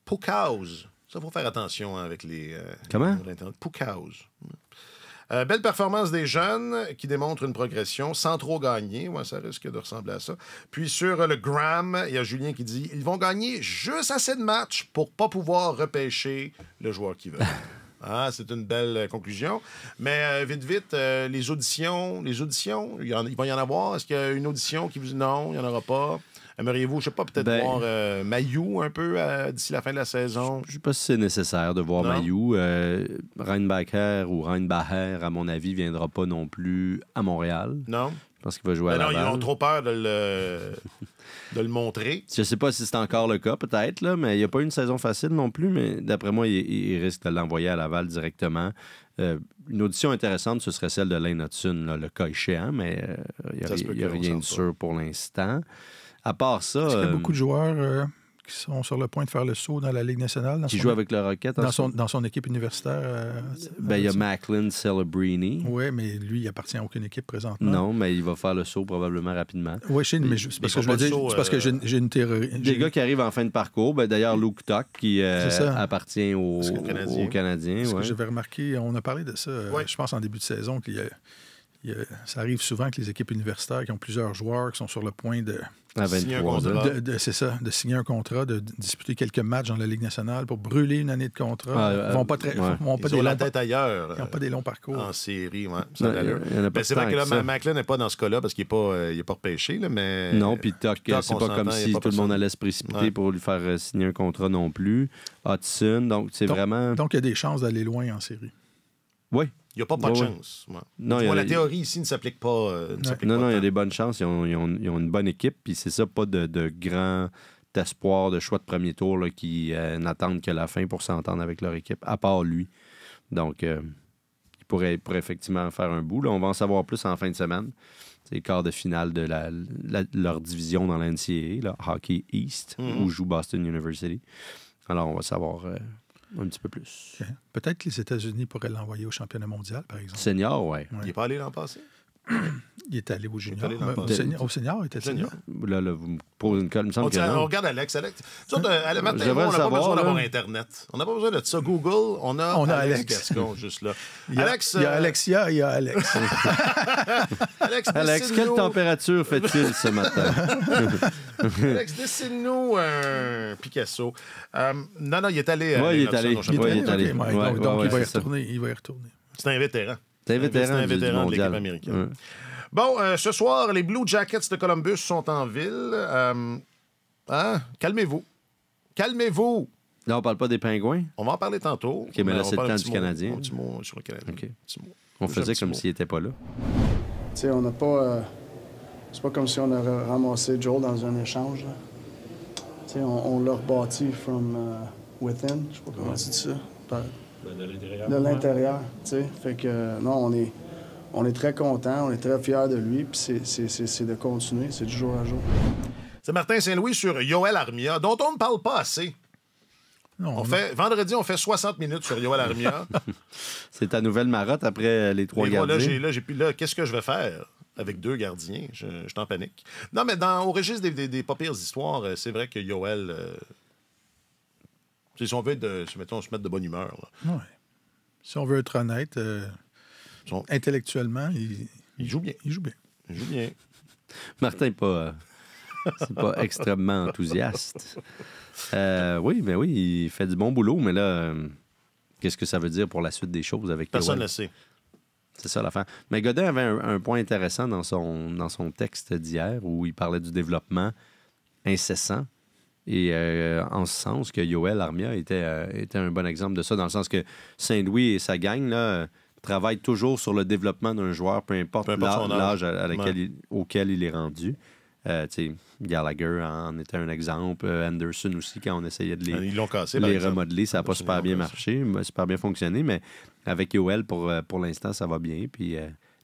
Puckhouse. Ça, il faut faire attention avec les... Comment? Puckhouse. Belle performance des jeunes qui démontrent une progression sans trop gagner. Ouais, ça risque de ressembler à ça. Puis sur le Gram, il y a Julien qui dit « Ils vont gagner juste assez de matchs pour pas pouvoir repêcher le joueur qu'ils veulent. » Ah, c'est une belle conclusion. Mais vite, les auditions, il va y en avoir. Est-ce qu'il y a une audition qui vous dit non, il n'y en aura pas? Aimeriez-vous, je sais pas, peut-être voir Mayou un peu d'ici la fin de la saison? Je ne sais pas si c'est nécessaire de voir Mayou. Reinbacher ou Reinbacher, à mon avis, ne viendra pas non plus à Montréal. Non? Je pense qu'il va jouer à Laval. Non, ils ont trop peur de le montrer. Je sais pas si c'est encore le cas, peut-être, là, mais il n'y a pas eu une saison facile non plus, mais d'après moi, il risque de l'envoyer à Laval directement. Une audition intéressante, ce serait celle de Lane Hudson, là, le cas échéant, mais il n'y a rien de sûr pour l'instant. À part ça... Est-ce qu'il y a beaucoup de joueurs qui sont sur le point de faire le saut dans la Ligue nationale? Qui jouent avec le Rocket? Dans son équipe universitaire? Il y a Macklin Celebrini. Oui, mais lui, il appartient à aucune équipe présentement. Non, mais il va faire le saut probablement rapidement. Oui, mais c'est parce que je veux dire, c'est parce que j'ai une théorie. Des gars qui arrivent en fin de parcours. D'ailleurs, Luke Tuck, qui appartient aux Canadiens. Parce que j'avais remarqué, on a parlé de ça, Ouais. je pense, en début de saison, qu'il Ça arrive souvent que les équipes universitaires qui ont plusieurs joueurs qui sont sur le point de À Signer un 23 contrat. ans. c'est ça, de signer un contrat, de disputer quelques matchs dans la Ligue nationale pour brûler une année de contrat. Ils vont pas ouais. vont pas Ils des ont la longs tête ailleurs. ils n'ont pas des longs parcours. En série, ouais. Non, il y en a pas C'est tant vrai que là, que ça. Macklin n'est pas dans ce cas-là parce qu'il n'est pas repêché, là, mais... Non, puis Tuck, Tuck, c'est on pas comme s'entend, il y a si pas tout le monde personne. allait se précipiter Ouais. pour lui faire signer un contrat non plus. Hudson, donc c'est vraiment... Donc, il y a des chances d'aller loin en série. Oui. Il n'y a pas de Ouais, chance. Ouais. Non, Tu il y vois, a- la théorie ici ne s'applique pas. Ne s'applique Non, pas non, il y a tant. des bonnes chances. Ils ont une bonne équipe, puis c'est ça, pas de grand espoir de choix de premier tour là, qui n'attendent que la fin pour s'entendre avec leur équipe, à part lui. Donc, il pourrait effectivement faire un bout. Là. On va en savoir plus en fin de semaine. C'est le quart de finale de leur division dans la NCAA, là, Hockey East, où joue Boston University. Alors, on va savoir un petit peu plus. OK. Peut-être que les États-Unis pourraient l'envoyer au championnat mondial, par exemple. Senior, ouais. Il n'est pas allé l'an passé? Il est allé au junior. allé l'an Au passé. senior, il était Senior. senior. Là, vous me posez une colle. Il me semble On, que non. on regarde Alex. Nous autres, à la matin, Je devrais on n'a le pas savoir, besoin là. d'avoir Internet. On n'a pas besoin de ça. Google, on a Alex Gascon juste là. Il y a Alexia, il y a Alex. Alex, Alex, quelle température fait-il ce matin? Alex, dessine-nous un Picasso. Non, il est allé. Ouais, il est allé. au championnat. Ouais, il est allé. OK, Ouais, donc, il va y c'est ça. retourner. Il va y retourner. C'est un vétéran. C'est un vétéran, C'est un du vétéran de l'équipe mondial. américaine. Ouais. Bon, ce soir, les Blue Jackets de Columbus sont en ville. Calmez-vous. Calmez-vous. Là, on parle pas des Pingouins. On va en parler tantôt. mais là, on c'est le parle temps un du petit Canadien. Un petit mot sur le Canadien. OK. Un petit mot. On Juste un faisait petit comme mot. s'il n'était pas là. Tu sais, on n'a pas. C'est pas comme si on aurait ramassé Joel dans un échange. Là. Tu sais, on l'a rebâti from within. Je sais pas comment tu dis ça. De l'intérieur. De l'intérieur. Tu sais, fait que non, on est très contents, on est très fiers de lui, puis c'est de continuer, c'est du jour à jour. C'est Martin Saint-Louis sur Yoel Armia, dont on ne parle pas assez. Non, Vendredi, on fait 60 minutes sur Yoel Armia. C'est ta nouvelle marotte après les trois Et moi, gardiens. là, qu'est-ce que je vais faire avec 2 gardiens? Je suis en panique. Non, mais au registre des pas pires histoires, c'est vrai que Yoel... si on veut se mettre de bonne humeur. Là. ouais. Si on veut être honnête, intellectuellement, Il joue bien. il joue bien. Il joue bien. Martin n'est pas, c'est pas extrêmement enthousiaste. Oui, il fait du bon boulot, mais là, qu'est-ce que ça veut dire pour la suite des choses avec Personne ne Yoel? le sait. C'est ça l'affaire. Mais Godin avait un point intéressant dans son texte d'hier où il parlait du développement incessant. Et en ce sens que Yoel Armia était un bon exemple de ça, dans le sens que Saint-Louis et sa gang là, travaillent toujours sur le développement d'un joueur, peu importe son âge. auquel il est rendu. Tu sais, Gallagher en était un exemple. Anderson aussi, quand on essayait de Ils l'ont cassé, par les exemple. remodeler, ça n'a pas Ils super l'ont bien cassé. marché, super bien fonctionné, mais avec Yoel, pour l'instant, ça va bien. Puis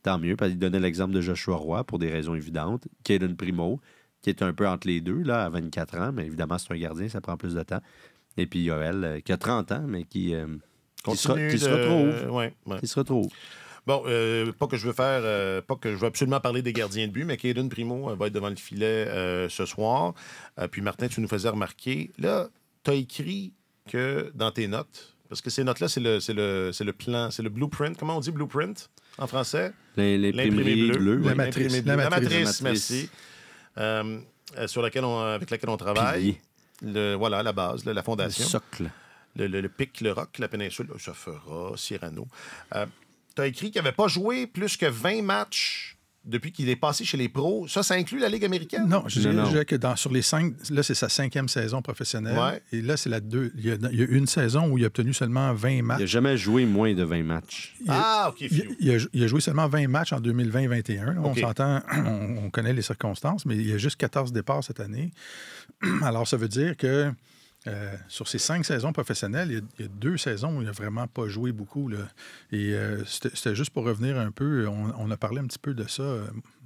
tant mieux, parce qu'il donnait l'exemple de Joshua Roy pour des raisons évidentes. Caden Primo, qui est un peu entre les deux, là, à 24 ans, mais évidemment, c'est un gardien, ça prend plus de temps. Et puis Yoel, qui a 30 ans, mais qui se retrouve. Ouais. Qui se retrouve. Bon, pas que je veux absolument parler des gardiens de but, mais Caden Primo va être devant le filet ce soir. Puis Martin, tu nous faisais remarquer, là, tu as écrit que dans tes notes, parce que ces notes-là, c'est le plan, c'est le blueprint. Comment on dit blueprint en français? Les L'imprimé bleu. La Oui, matrice. l'imprimé bleu. La La matrice. matrice, merci. Avec laquelle on travaille. Pilier. Voilà, la base, la Le fondation. socle. Le pic, le roc, la péninsule, ça fera, Cyrano. Tu as écrit qu'il n'avait pas joué plus que 20 matchs depuis qu'il est passé chez les pros. Ça inclut la Ligue américaine? Non, je Non. dirais que sur les 5, là, c'est sa 5e saison professionnelle. Ouais. Et là, c'est la 2. Il y a une saison où il a obtenu seulement 20 Il matchs. n'a jamais joué moins de 20 matchs. OK, Il a joué seulement 20 matchs en 2020-21. On OK. Ah, s'entend, on connaît les circonstances, mais il y a juste 14 départs cette année. Alors, ça veut dire que sur ces 5 saisons professionnelles, il y a 2 saisons où il n'a vraiment pas joué beaucoup. Là. Et c'était juste pour revenir un peu, on a parlé un petit peu de ça.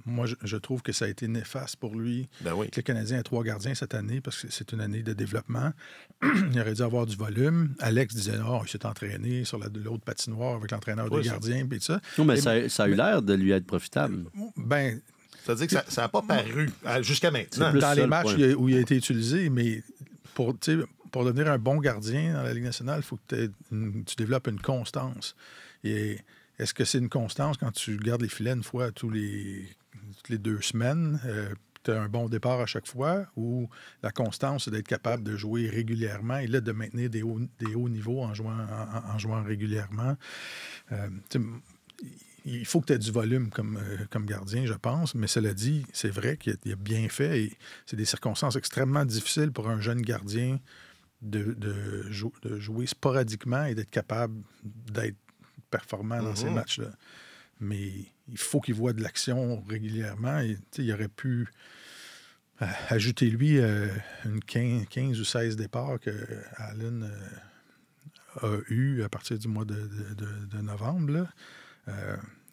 Moi, je trouve que ça a été néfaste pour lui. Ben oui. Que le Canadien a 3 gardiens cette année parce que c'est une année de développement. Il aurait dû avoir du volume. Alex disait, il s'est entraîné sur l'autre patinoire avec l'entraîneur des gardiens, puis tout ça. Non, mais ça a eu l'air de lui être profitable. Ben, Ça veut dire que ça n'a pas paru jusqu'à maintenant. plus dans ça, les le matchs point. où il a été utilisé, mais pour devenir un bon gardien dans la Ligue nationale, il faut que tu développes une constance. Et est-ce que c'est une constance quand tu gardes les filets une fois toutes les 2 semaines? Tu as un bon départ à chaque fois, ou la constance, c'est d'être capable de jouer régulièrement et là, de maintenir des hauts niveaux en jouant régulièrement. Il faut que tu aies du volume comme gardien, je pense, mais cela dit, c'est vrai qu'il a bien fait et c'est des circonstances extrêmement difficiles pour un jeune gardien de jouer sporadiquement et d'être capable d'être performant dans ces matchs-là. Mais il faut qu'il voit de l'action régulièrement. Et, il aurait pu ajouter, lui, une 15 ou 16 départs que Allen a eu à partir du mois de novembre. Là.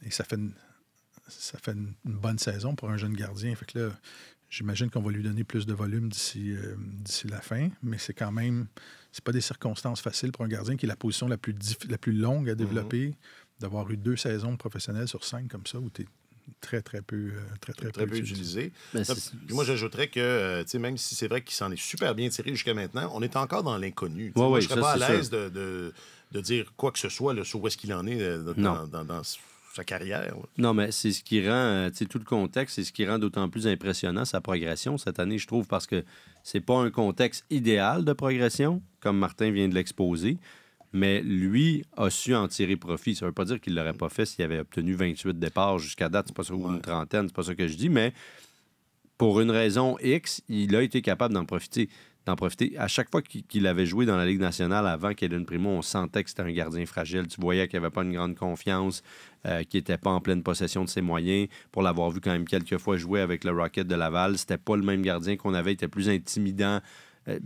Et ça fait une bonne saison pour un jeune gardien. Fait que là, j'imagine qu'on va lui donner plus de volume d'ici la fin, mais c'est quand même... C'est pas des circonstances faciles pour un gardien qui est la position la plus longue à développer, d'avoir eu 2 saisons professionnelles sur 5 comme ça, où tu es très peu utilisé. Ben, moi, j'ajouterais que, même si c'est vrai qu'il s'en est super bien tiré jusqu'à maintenant, on est encore dans l'inconnu. Ouais, moi, je serais pas à l'aise sûr. de dire quoi que ce soit là, sur où est-ce qu'il en est dans sa carrière. Là. Non, mais c'est ce qui rend, tout le contexte, c'est ce qui rend d'autant plus impressionnant sa progression cette année, je trouve, parce que c'est pas un contexte idéal de progression, comme Martin vient de l'exposer, mais lui a su en tirer profit. Ça veut pas dire qu'il l'aurait pas fait s'il avait obtenu 28 départs jusqu'à date, c'est pas ça, ou une trentaine, c'est pas ça que je dis, mais pour une raison X, il a été capable d'en profiter. À chaque fois qu'il avait joué dans la Ligue nationale avant Cayden Primo, on sentait que c'était un gardien fragile. Tu voyais qu'il n'avait pas une grande confiance, qu'il n'était pas en pleine possession de ses moyens. Pour l'avoir vu quand même quelques fois jouer avec le Rocket de Laval, c'était pas le même gardien qu'on avait. Il était plus intimidant,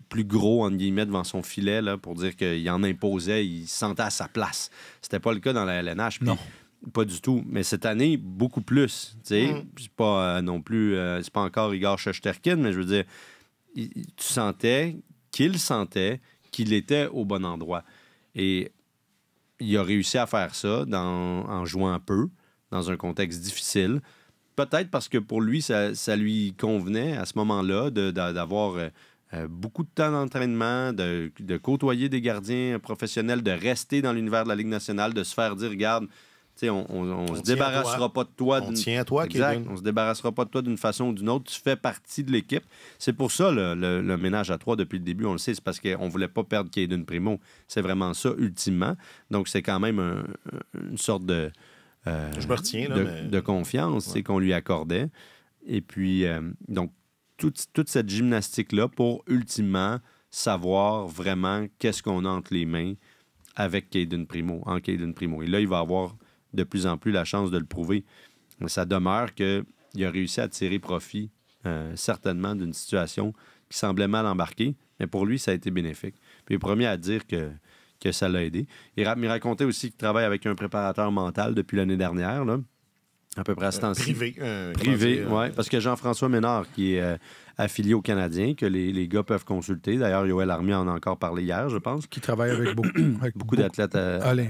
plus gros, entre guillemets, devant son filet, là, pour dire qu'il en imposait, il se sentait à sa place. C'était pas le cas dans la LNH. Non. Pas du tout. Mais cette année, beaucoup plus. C'est pas non plus... c'est pas encore Igor Shesterkin, mais je veux dire... Tu sentais qu'il était au bon endroit. Et il a réussi à faire ça en jouant peu, dans un contexte difficile. Peut-être parce que pour lui, ça lui convenait à ce moment-là d'avoir beaucoup de temps d'entraînement, de côtoyer des gardiens professionnels, de rester dans l'univers de la Ligue nationale, de se faire dire, regarde, on se débarrassera pas de toi. On tient à toi, exact. Kevin. On se débarrassera pas de toi d'une façon ou d'une autre. Tu fais partie de l'équipe. C'est pour ça, le ménage à 3 depuis le début, on le sait, c'est parce qu'on voulait pas perdre Cayden Primo. C'est vraiment ça, ultimement. Donc, c'est quand même une sorte de... je me retiens, là, de confiance qu'on lui accordait. Et puis, donc, toute cette gymnastique-là pour, ultimement, savoir vraiment qu'est-ce qu'on a entre les mains avec Cayden Primo, en Cayden Primo. Et là, il va avoir de plus en plus la chance de le prouver. Mais ça demeure qu'il a réussi à tirer profit, certainement, d'une situation qui semblait mal embarquée, mais pour lui, ça a été bénéfique. Puis il est premier à dire que ça l'a aidé. Il racontait aussi qu'il travaille avec un préparateur mental depuis l'année dernière, là, à peu près à ce temps-ci. Privé, oui, parce que Jean-François Ménard, qui est affilié au Canadien, que les gars peuvent consulter. D'ailleurs, Yoel Armia en a encore parlé hier, je pense. Qui travaille avec beaucoup d'athlètes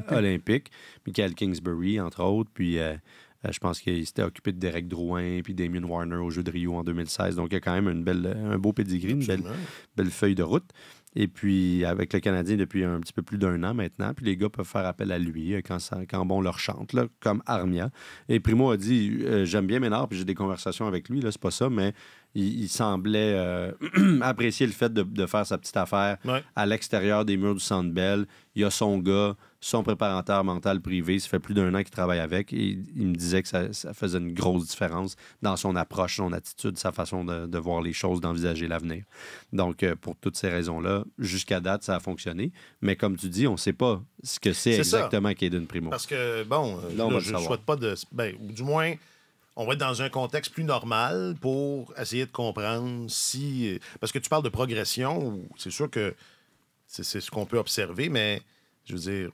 olympiques. Michael Kingsbury, entre autres. Puis, je pense qu'il s'était occupé de Derek Drouin puis Damien Warner aux Jeux de Rio en 2016. Donc, il y a quand même un beau pedigree, une belle feuille de route. Et puis, avec le Canadien depuis un petit peu plus d'1 an maintenant, puis les gars peuvent faire appel à lui quand bon leur chante, là, comme Armia. Et Primo a dit j'aime bien Ménard, puis j'ai des conversations avec lui, là, c'est pas ça, mais il semblait apprécier le fait de faire sa petite affaire à l'extérieur des murs du Centre Bell. Il y a son gars, son préparateur mental privé, ça fait plus d'1 an qu'il travaille avec, et il me disait que ça faisait une grosse différence dans son approche, son attitude, sa façon de voir les choses, d'envisager l'avenir. Donc, pour toutes ces raisons-là, jusqu'à date, ça a fonctionné. Mais comme tu dis, on ne sait pas ce que c'est exactement Cayden Primo. Parce que, bon, là, je ne souhaite pas de... ou du moins, on va être dans un contexte plus normal pour essayer de comprendre si... Parce que tu parles de progression, c'est sûr que c'est ce qu'on peut observer, mais je veux dire,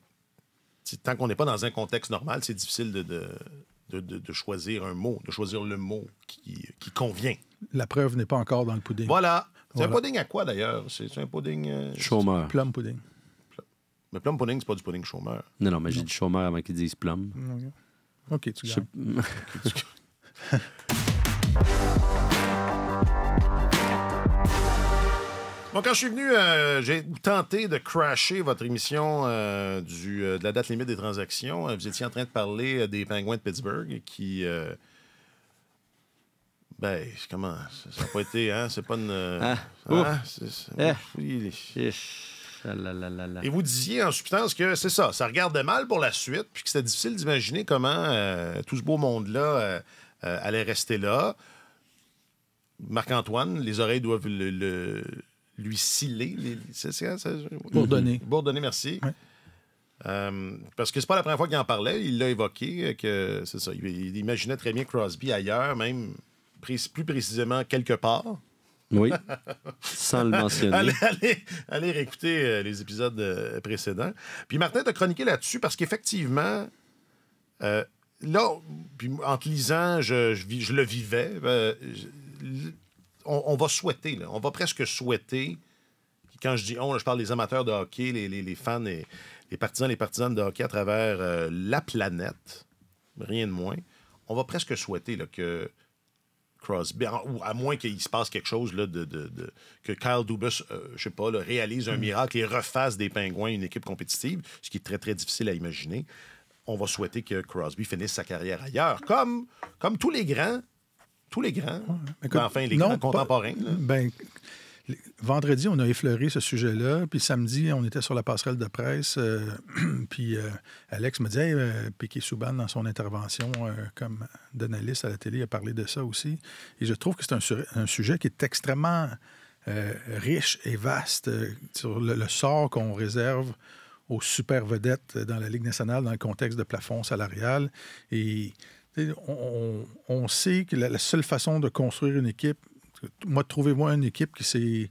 tant qu'on n'est pas dans un contexte normal, c'est difficile de choisir un mot, de choisir le mot qui convient. La preuve n'est pas encore dans le pudding. Voilà. C'est un pudding à quoi, d'ailleurs? C'est un pudding... chômeur. Plum pudding. Mais plum pudding, c'est pas du pudding chômeur. Non, mais j'ai dit chômeur avant qu'ils disent plum. OK, tu gagnes. Bon, quand je suis venu, j'ai tenté de crasher votre émission de la date limite des transactions. Vous étiez en train de parler des Penguins de Pittsburgh qui... comment? Ça n'a pas été, hein? C'est pas une... Et vous disiez en substance que c'est ça regardait mal pour la suite, puis que c'était difficile d'imaginer comment tout ce beau monde-là allait rester là. Marc-Antoine, les oreilles doivent lui sciller. Bourdonner. Bourdonner, merci. Ouais. Parce que c'est pas la première fois qu'il en parlait. Il l'a évoqué, que c'est ça. Il imaginait très bien Crosby ailleurs, même plus précisément quelque part. Oui, sans le mentionner. Allez réécouter les épisodes précédents. Puis Martin t'a chroniqué là-dessus parce qu'effectivement, là, puis en te lisant, je le vivais. On va souhaiter, là, on va presque souhaiter, quand je dis on, là, je parle des amateurs de hockey, les fans, et les partisans, les partisanes de hockey à travers la planète, rien de moins. On va presque souhaiter là, que Crosby, ou à moins qu'il se passe quelque chose, là, que Kyle Dubas, je sais pas, là, réalise un miracle et refasse des Pingouins une équipe compétitive, ce qui est très, très difficile à imaginer. On va souhaiter que Crosby finisse sa carrière ailleurs, comme tous les grands. Les grands contemporains. Vendredi, on a effleuré ce sujet-là, puis samedi, on était sur la passerelle de presse, puis Alex me disait, Piquet Souban, dans son intervention comme d'analyste à la télé, a parlé de ça aussi. Et je trouve que c'est un sujet qui est extrêmement riche et vaste sur le sort qu'on réserve aux super vedettes dans la Ligue nationale dans le contexte de plafond salarial. Et on sait que la seule façon de construire une équipe, trouvez-moi une équipe qui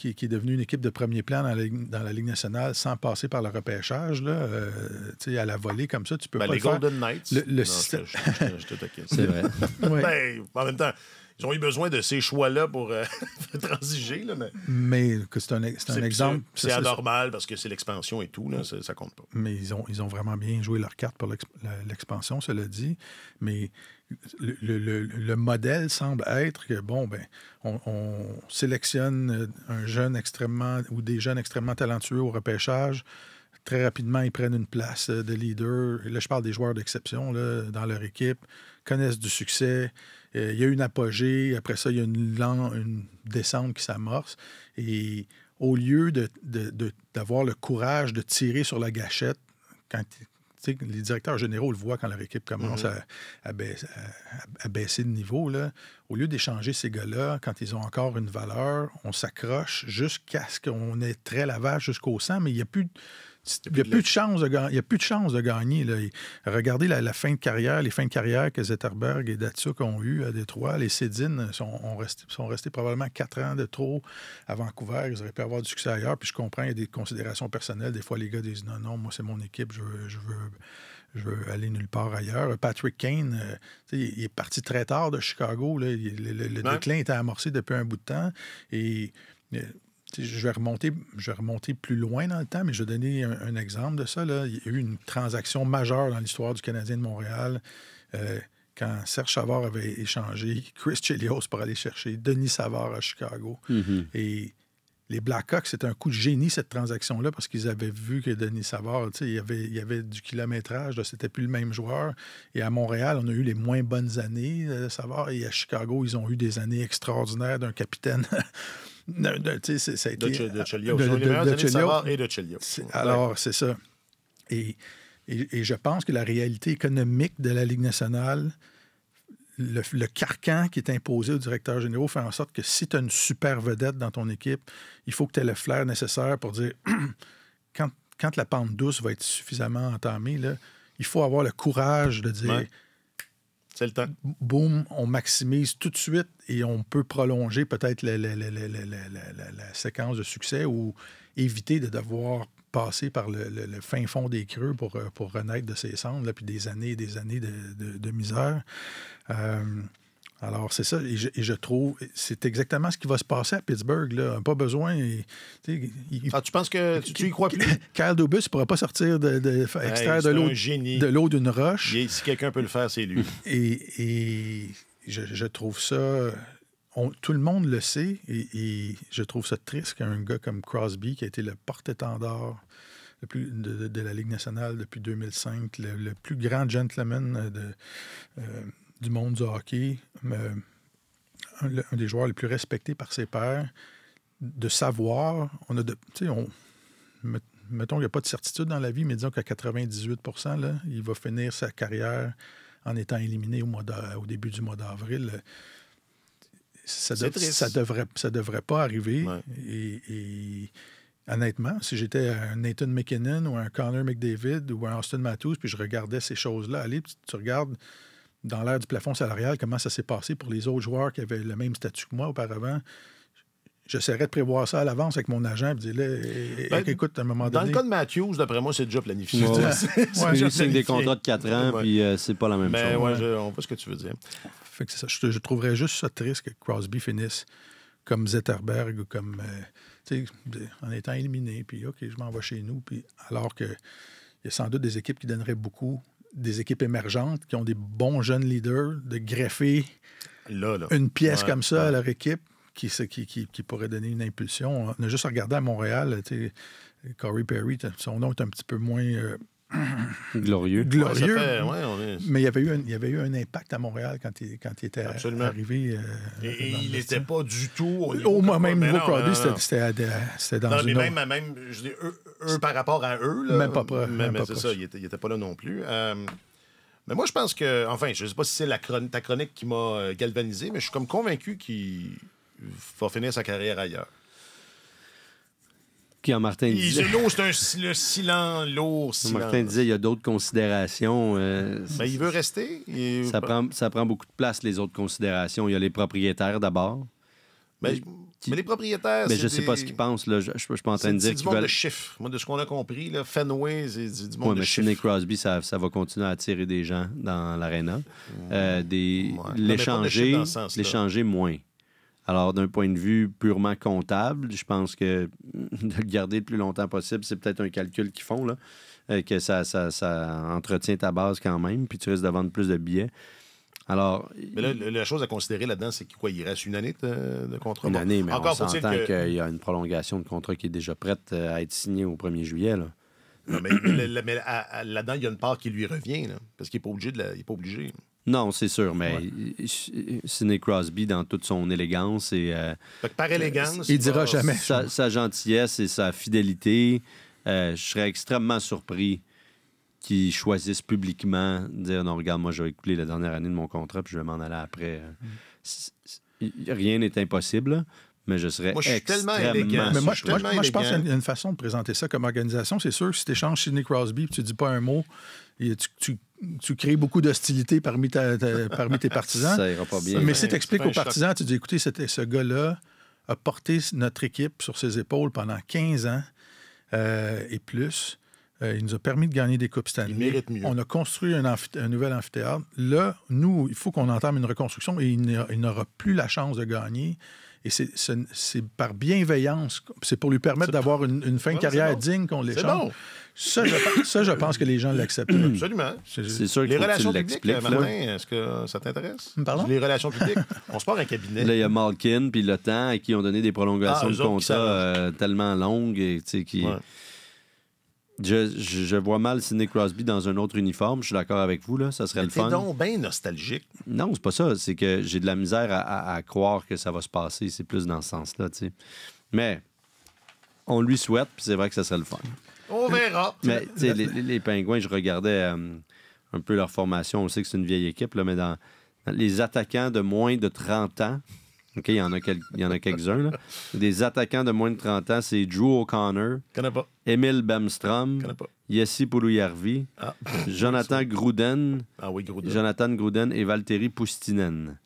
est devenue une équipe de premier plan dans la Ligue nationale sans passer par le repêchage, là, à la volée comme ça, tu peux pas les le faire. Golden Knights. Je te taquine. C'est vrai. Ouais. En même temps, ils ont eu besoin de ces choix-là pour transiger. Là, mais c'est un exemple. C'est anormal parce que c'est l'expansion et tout. Là, ça compte pas. Mais ils ont vraiment bien joué leur carte pour l'expansion, cela dit. Mais le modèle semble être que, on sélectionne un jeune extrêmement ou des jeunes extrêmement talentueux au repêchage. Très rapidement, ils prennent une place de leader. Là, je parle des joueurs d'exception là, dans leur équipe, connaissent du succès. Il y a une apogée. Après ça, il y a une descente qui s'amorce. Et au lieu d'avoir le courage de tirer sur la gâchette, quand les directeurs généraux le voient quand leur équipe commence à baisser de niveau, là, au lieu d'échanger ces gars-là, quand ils ont encore une valeur, on s'accroche jusqu'à ce qu'on ait très la vache jusqu'au sang, mais il n'y a plus... Il n'y a plus de chance de gagner. Là. Regardez la fin de carrière, les fins de carrière que Zetterberg et Datsuk ont eu à Détroit. Les Sedin sont restés probablement 4 ans de trop à Vancouver. Ils auraient pu avoir du succès ailleurs. Puis je comprends, il y a des considérations personnelles. Des fois, les gars disent non, moi, c'est mon équipe, je veux aller nulle part ailleurs. Patrick Kane, il est parti très tard de Chicago. Là. Le déclin était amorcé depuis un bout de temps. Et... Je vais remonter plus loin dans le temps, mais je vais donner un exemple de ça. Là. Il y a eu une transaction majeure dans l'histoire du Canadien de Montréal quand Serge Savard avait échangé Chris Chelios pour aller chercher Denis Savard à Chicago. Mm-hmm. Et les Blackhawks, c'était un coup de génie, cette transaction-là, parce qu'ils avaient vu que Denis Savard, il y avait du kilométrage, là, c'était plus le même joueur. Et à Montréal, on a eu les moins bonnes années de Savard. Et à Chicago, ils ont eu des années extraordinaires d'un capitaine... de Chelios. De Savard et de Chelios. Alors, c'est ça. Et je pense que la réalité économique de la Ligue nationale, le carcan qui est imposé au directeur général fait en sorte que si tu as une super vedette dans ton équipe, il faut que tu aies le flair nécessaire pour dire quand la pente douce va être suffisamment entamée, là, il faut avoir le courage de dire... Ouais. C'est le temps. Boum, on maximise tout de suite et on peut prolonger peut-être la séquence de succès ou éviter de devoir passer par le fin fond des creux pour renaître de ses cendres, là, puis des années et des années de misère. Alors, c'est ça. Et je trouve c'est exactement ce qui va se passer à Pittsburgh. Là. Pas besoin... tu penses que tu y crois plus? Kyle Dubas ne pourra pas sortir extraire de l'eau d'une roche. Si quelqu'un peut le faire, c'est lui. Et je trouve ça... tout le monde le sait et je trouve ça triste qu'un gars comme Crosby, qui a été le porte-étendard de la Ligue nationale depuis 2005, le plus grand gentleman du monde du hockey, un des joueurs les plus respectés par ses pairs, de savoir, mettons qu'il n'y a pas de certitude dans la vie, mais disons qu'à 98%, là, il va finir sa carrière en étant éliminé au début du mois d'avril. Ça devrait pas arriver. Ouais. Et honnêtement, si j'étais un Nathan McKinnon ou un Connor McDavid ou un Austin Matthews, puis je regardais ces choses-là, allez, tu regardes dans l'ère du plafond salarial comment ça s'est passé pour les autres joueurs qui avaient le même statut que moi auparavant. J'essaierais de prévoir ça à l'avance avec mon agent et dire là, écoute, à un moment donné... Dans le cas de Matthews, d'après moi, c'est déjà planifié. Ouais. C'est Il signe des contrats de 4 ans, Ouais. puis c'est pas la même chose. Ouais, on voit ce que tu veux dire. Fait que c'est ça. Je trouverais juste ça triste que Crosby finisse comme Zetterberg ou comme... en étant éliminé, puis OK, je m'en vais chez nous. Puis alors qu'il y a sans doute des équipes qui donneraient beaucoup, des équipes émergentes, qui ont des bons jeunes leaders, de greffer Là. une pièce Ouais, comme ça à ouais. leur équipe qui pourrait donner une impulsion. On a juste regardé à Montréal, Corey Perry, son nom est un petit peu moins Glorieux. glorieux. On est... Mais il y avait eu un impact à Montréal quand il était Absolument. arrivé. Et dans le il n'était vestiaire. pas du tout au Au même mais niveau non, Crosby, non. c'était dans Non, une mais autre... même je dis, eux par rapport à eux. Là, Même pas proche, Mais même pas c'est proche. ça, il était pas là non plus. Mais moi, je pense que, enfin, je ne sais pas si c'est ta chronique qui m'a galvanisé, mais je suis comme convaincu qu'il va finir sa carrière ailleurs. Puis Martin disait... L'eau, c'est le silence, lourd silence. Martin disait il y a d'autres considérations. Mais il veut rester. Ça prend beaucoup de place, les autres considérations. Il y a les propriétaires d'abord. Mais les propriétaires, Mais c'est je sais pas ce qu'ils pensent. Là. Je suis pas en train de dire du qu'ils monde veulent... de chiffres. Moi, de ce qu'on a compris, là, Fenway, c'est du monde Oui, de mais chiffres. Sidney Crosby, ça va continuer à attirer des gens dans l'aréna. Ouais. Mais pas de chiffres dans ce sens-là. L'échanger moins. Alors, d'un point de vue purement comptable, je pense que de le garder le plus longtemps possible, c'est peut-être un calcul qu'ils font, là, que ça entretient ta base quand même, puis tu risques de vendre plus de billets. Alors, Mais là, la chose à considérer là-dedans, c'est qu'il reste une année de contrat. une année, mais encore on faut-il s'entend que... qu'il y a une prolongation de contrat qui est déjà prête à être signée au 1er juillet. Là. Non, mais là-dedans, il y a une part qui lui revient, là, parce qu'il n'est pas obligé. Il est pas obligé. Non, c'est sûr, mais Sidney Crosby, dans toute son élégance et Fait que par élégance... il dira jamais. sa gentillesse et sa fidélité, je serais extrêmement surpris qu'ils choisissent publiquement de dire non, regarde, moi, je vais écouler la dernière année de mon contrat puis je vais m'en aller après. Rien n'est impossible, mais je serais Moi, je suis tellement extrêmement élégant. Mais moi, tellement je pense élégant. qu'il y a une façon de présenter ça comme organisation. C'est sûr que si tu échanges Sidney Crosby et tu ne dis pas un mot, et tu crées beaucoup d'hostilité parmi tes partisans. Ça ira pas bien. Mais si tu expliques c'est aux un partisans, tu dis écoutez, ce gars-là a porté notre équipe sur ses épaules pendant 15 ans et plus. Il nous a permis de gagner des Coupes Stanley. Il mérite mieux. On a construit un nouvel amphithéâtre. Là, nous, il faut qu'on entame une reconstruction et il n'aura plus la chance de gagner. Et c'est par bienveillance. C'est pour lui permettre d'avoir une fin de Ouais, carrière c'est bon. digne qu'on C'est l'échange. bon. Ça, je pense que les gens l'acceptent. Absolument. C'est sûr Les qu'il faut que relations tu publiques, l'expliques. Martin, là. est-ce que ça t'intéresse? Pardon? Les relations publiques. On se part un cabinet. Là, il y a Malkin puis Le Temps à qui ont donné des prolongations Ah, de eux autres qui contrat tellement longues. Et, tu sais, qui... Ouais. Je vois mal Sidney Crosby dans un autre uniforme. Je suis d'accord avec vous, là. Ça serait le T'es fun. donc bien nostalgique. Non, c'est pas ça. C'est que j'ai de la misère à croire que ça va se passer. C'est plus dans ce sens-là, tu sais. Mais on lui souhaite, puis c'est vrai que ça serait le fun. On verra. Mais tu sais, les Pingouins, je regardais un peu leur formation. On sait que c'est une vieille équipe, là, mais dans les attaquants de moins de 30 ans, OK, il y en a quelques-uns, là. Des attaquants de moins de 30 ans, c'est Drew O'Connor, Je connais pas. Emil Bemstrom, Je connais pas. Jesse Pulujärvi, Ah. Jonathan Gruden, Ah oui, gros. Jonathan Gruden et Valtteri Pustinen.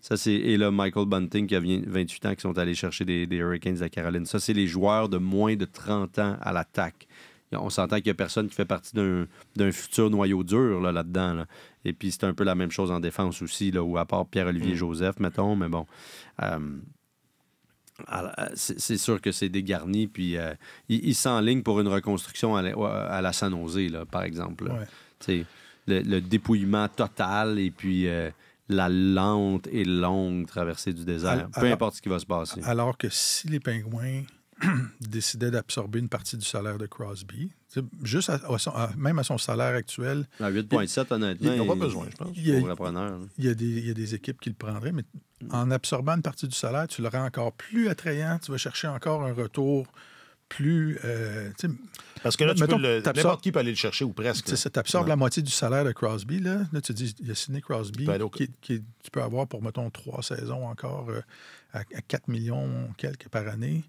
Ça, c'est... Et là, Michael Bunting, qui a 28 ans, qui sont allés chercher des Hurricanes de la Caroline. Ça, c'est les joueurs de moins de 30 ans à l'attaque. On s'entend qu'il n'y a personne qui fait partie d'un futur noyau dur là-dedans. Là. Et puis, c'est un peu la même chose en défense aussi, là, où à part Pierre-Olivier Joseph, mettons, mais bon... c'est sûr que c'est dégarni, puis il s'enligne pour une reconstruction à la San Jose, là, par exemple. Là. Ouais. Tu sais, le dépouillement total et puis la lente et longue traversée du désert, peu importe ce qui va se passer. Alors que si les Pingouins décidaient d'absorber une partie du salaire de Crosby, juste même à son salaire actuel... À 8,7, honnêtement, ils n'ont pas besoin, je pense. Pour repreneur. Il y a des équipes qui le prendraient, mais en absorbant une partie du salaire, tu le rends encore plus attrayant. Tu vas chercher encore un retour plus... Parce que là, n'importe qui peut aller le chercher ou presque. Tu absorbes la moitié du salaire de Crosby. Là, tu dis, il y a Sidney Crosby qui tu peux avoir pour, mettons, 3 saisons encore à 4 millions quelques par année.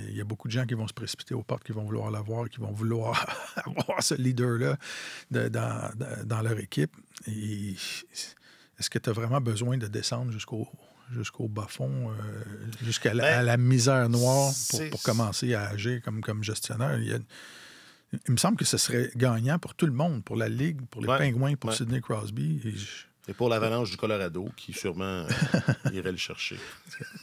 Il y a beaucoup de gens qui vont se précipiter aux portes, qui vont vouloir l'avoir, qui vont vouloir avoir ce leader-là dans leur équipe. Et est-ce que tu as vraiment besoin de descendre jusqu'au bas-fond, jusqu'à la misère noire pour commencer à agir comme gestionnaire? Il me semble que ce serait gagnant pour tout le monde, pour la Ligue, pour les Pingouins, pour Sidney Crosby. Et pour l'Avalanche du Colorado, qui sûrement irait le chercher.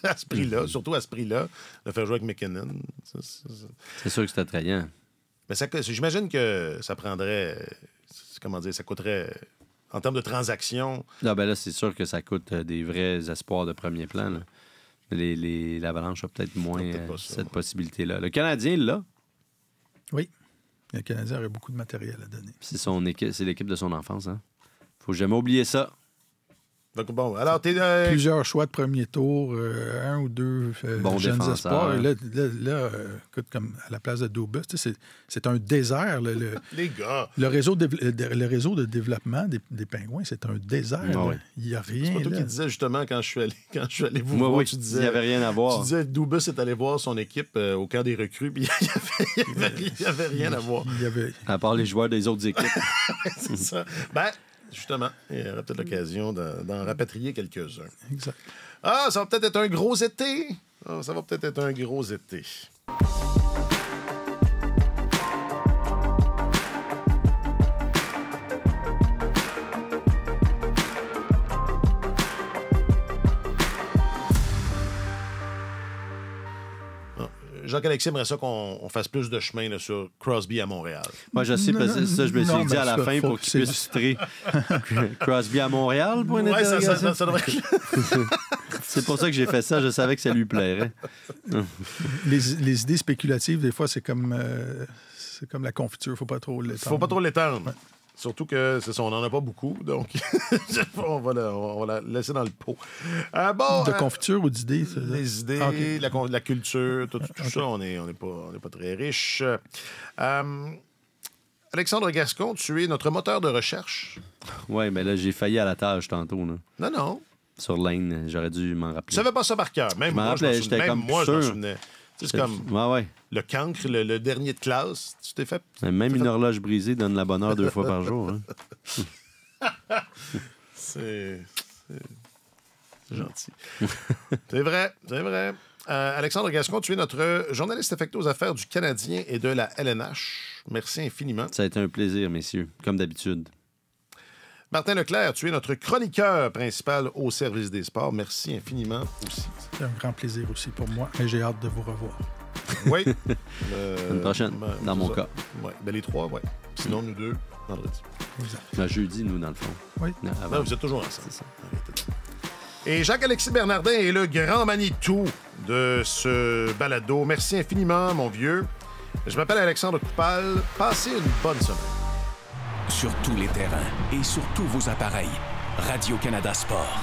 À ce prix-là, surtout à ce prix-là, de faire jouer avec McKinnon. C'est sûr que c'est attrayant. Mais j'imagine que ça prendrait... Comment dire? Ça coûterait... En termes de transactions... Là, là, c'est sûr que ça coûte des vrais espoirs de premier plan. Là. L'Avalanche a peut-être moins cette possibilité-là. Le Canadien, là... Oui. Le Canadien aurait beaucoup de matériel à donner. C'est l'équipe de son enfance, hein? Faut jamais oublier ça. Donc, bon, alors, plusieurs choix de premier tour, 1 ou 2 jeunes espoirs. Et là, écoute, comme à la place de Dubas, c'est un désert. Les gars! Le réseau de développement des Pingouins, c'est un désert. Ouais. Il n'y a rien. C'est pas toi qui disais justement quand je suis allé vous voir, tu disais... Il n'y avait rien à voir. Tu disais Dubas est allé voir son équipe au camp des recrues, puis il n'y avait rien à voir. À part les joueurs des autres équipes. C'est ça. Justement, il y aura peut-être l'occasion d'en rapatrier quelques-uns. Exact. Ah, ça va peut-être être un gros été. Ça va peut-être être un gros été. Jacques-Alexis aimerait ça qu'on fasse plus de chemin là, sur Crosby à Montréal. Moi, je sais, parce que ça, je me suis dit à la fin pour qu'il puisse citer Crosby à Montréal pour une interrogation. Ça devrait être... C'est pour ça que j'ai fait ça. Je savais que ça lui plairait. Les idées spéculatives, des fois, c'est comme la confiture. Faut pas trop l'étendre. Faut pas trop l'étendre. Ouais. Surtout que c'est ça, on n'en a pas beaucoup, donc on va la laisser dans le pot. De confiture ou d'idées? Les idées, okay. la culture, tout ça, on n'est pas très riche. Alexandre Gascon, tu es notre moteur de recherche. Oui, mais là, j'ai failli à la tâche tantôt. Là. Non. Sur Lane, j'aurais dû m'en rappeler. Tu savais pas ça par cœur. Même moi, je m'en souvenais. C'est comme le cancre, le dernier de classe. Tu t'es fait... Même une horloge brisée donne la bonne heure 2 fois par jour. Hein. C'est gentil. C'est vrai. Alexandre Gascon, tu es notre journaliste affecté aux affaires du Canadien et de la LNH. Merci infiniment. Ça a été un plaisir, messieurs, comme d'habitude. Martin Leclerc, tu es notre chroniqueur principal au service des sports. Merci infiniment aussi. C'est un grand plaisir aussi pour moi et j'ai hâte de vous revoir. Oui. Une prochaine, dans mon cas. Oui, les 3, oui. Sinon, nous 2, vendredi. Exact. Jeudi, nous, dans le fond. Oui. Vous êtes toujours ensemble. C'est ça. Et Jacques-Alexis Bernardin est le grand Manitou de ce balado. Merci infiniment, mon vieux. Je m'appelle Alexandre Coupal. Passez une bonne semaine. Sur tous les terrains et sur tous vos appareils, Radio-Canada Sport.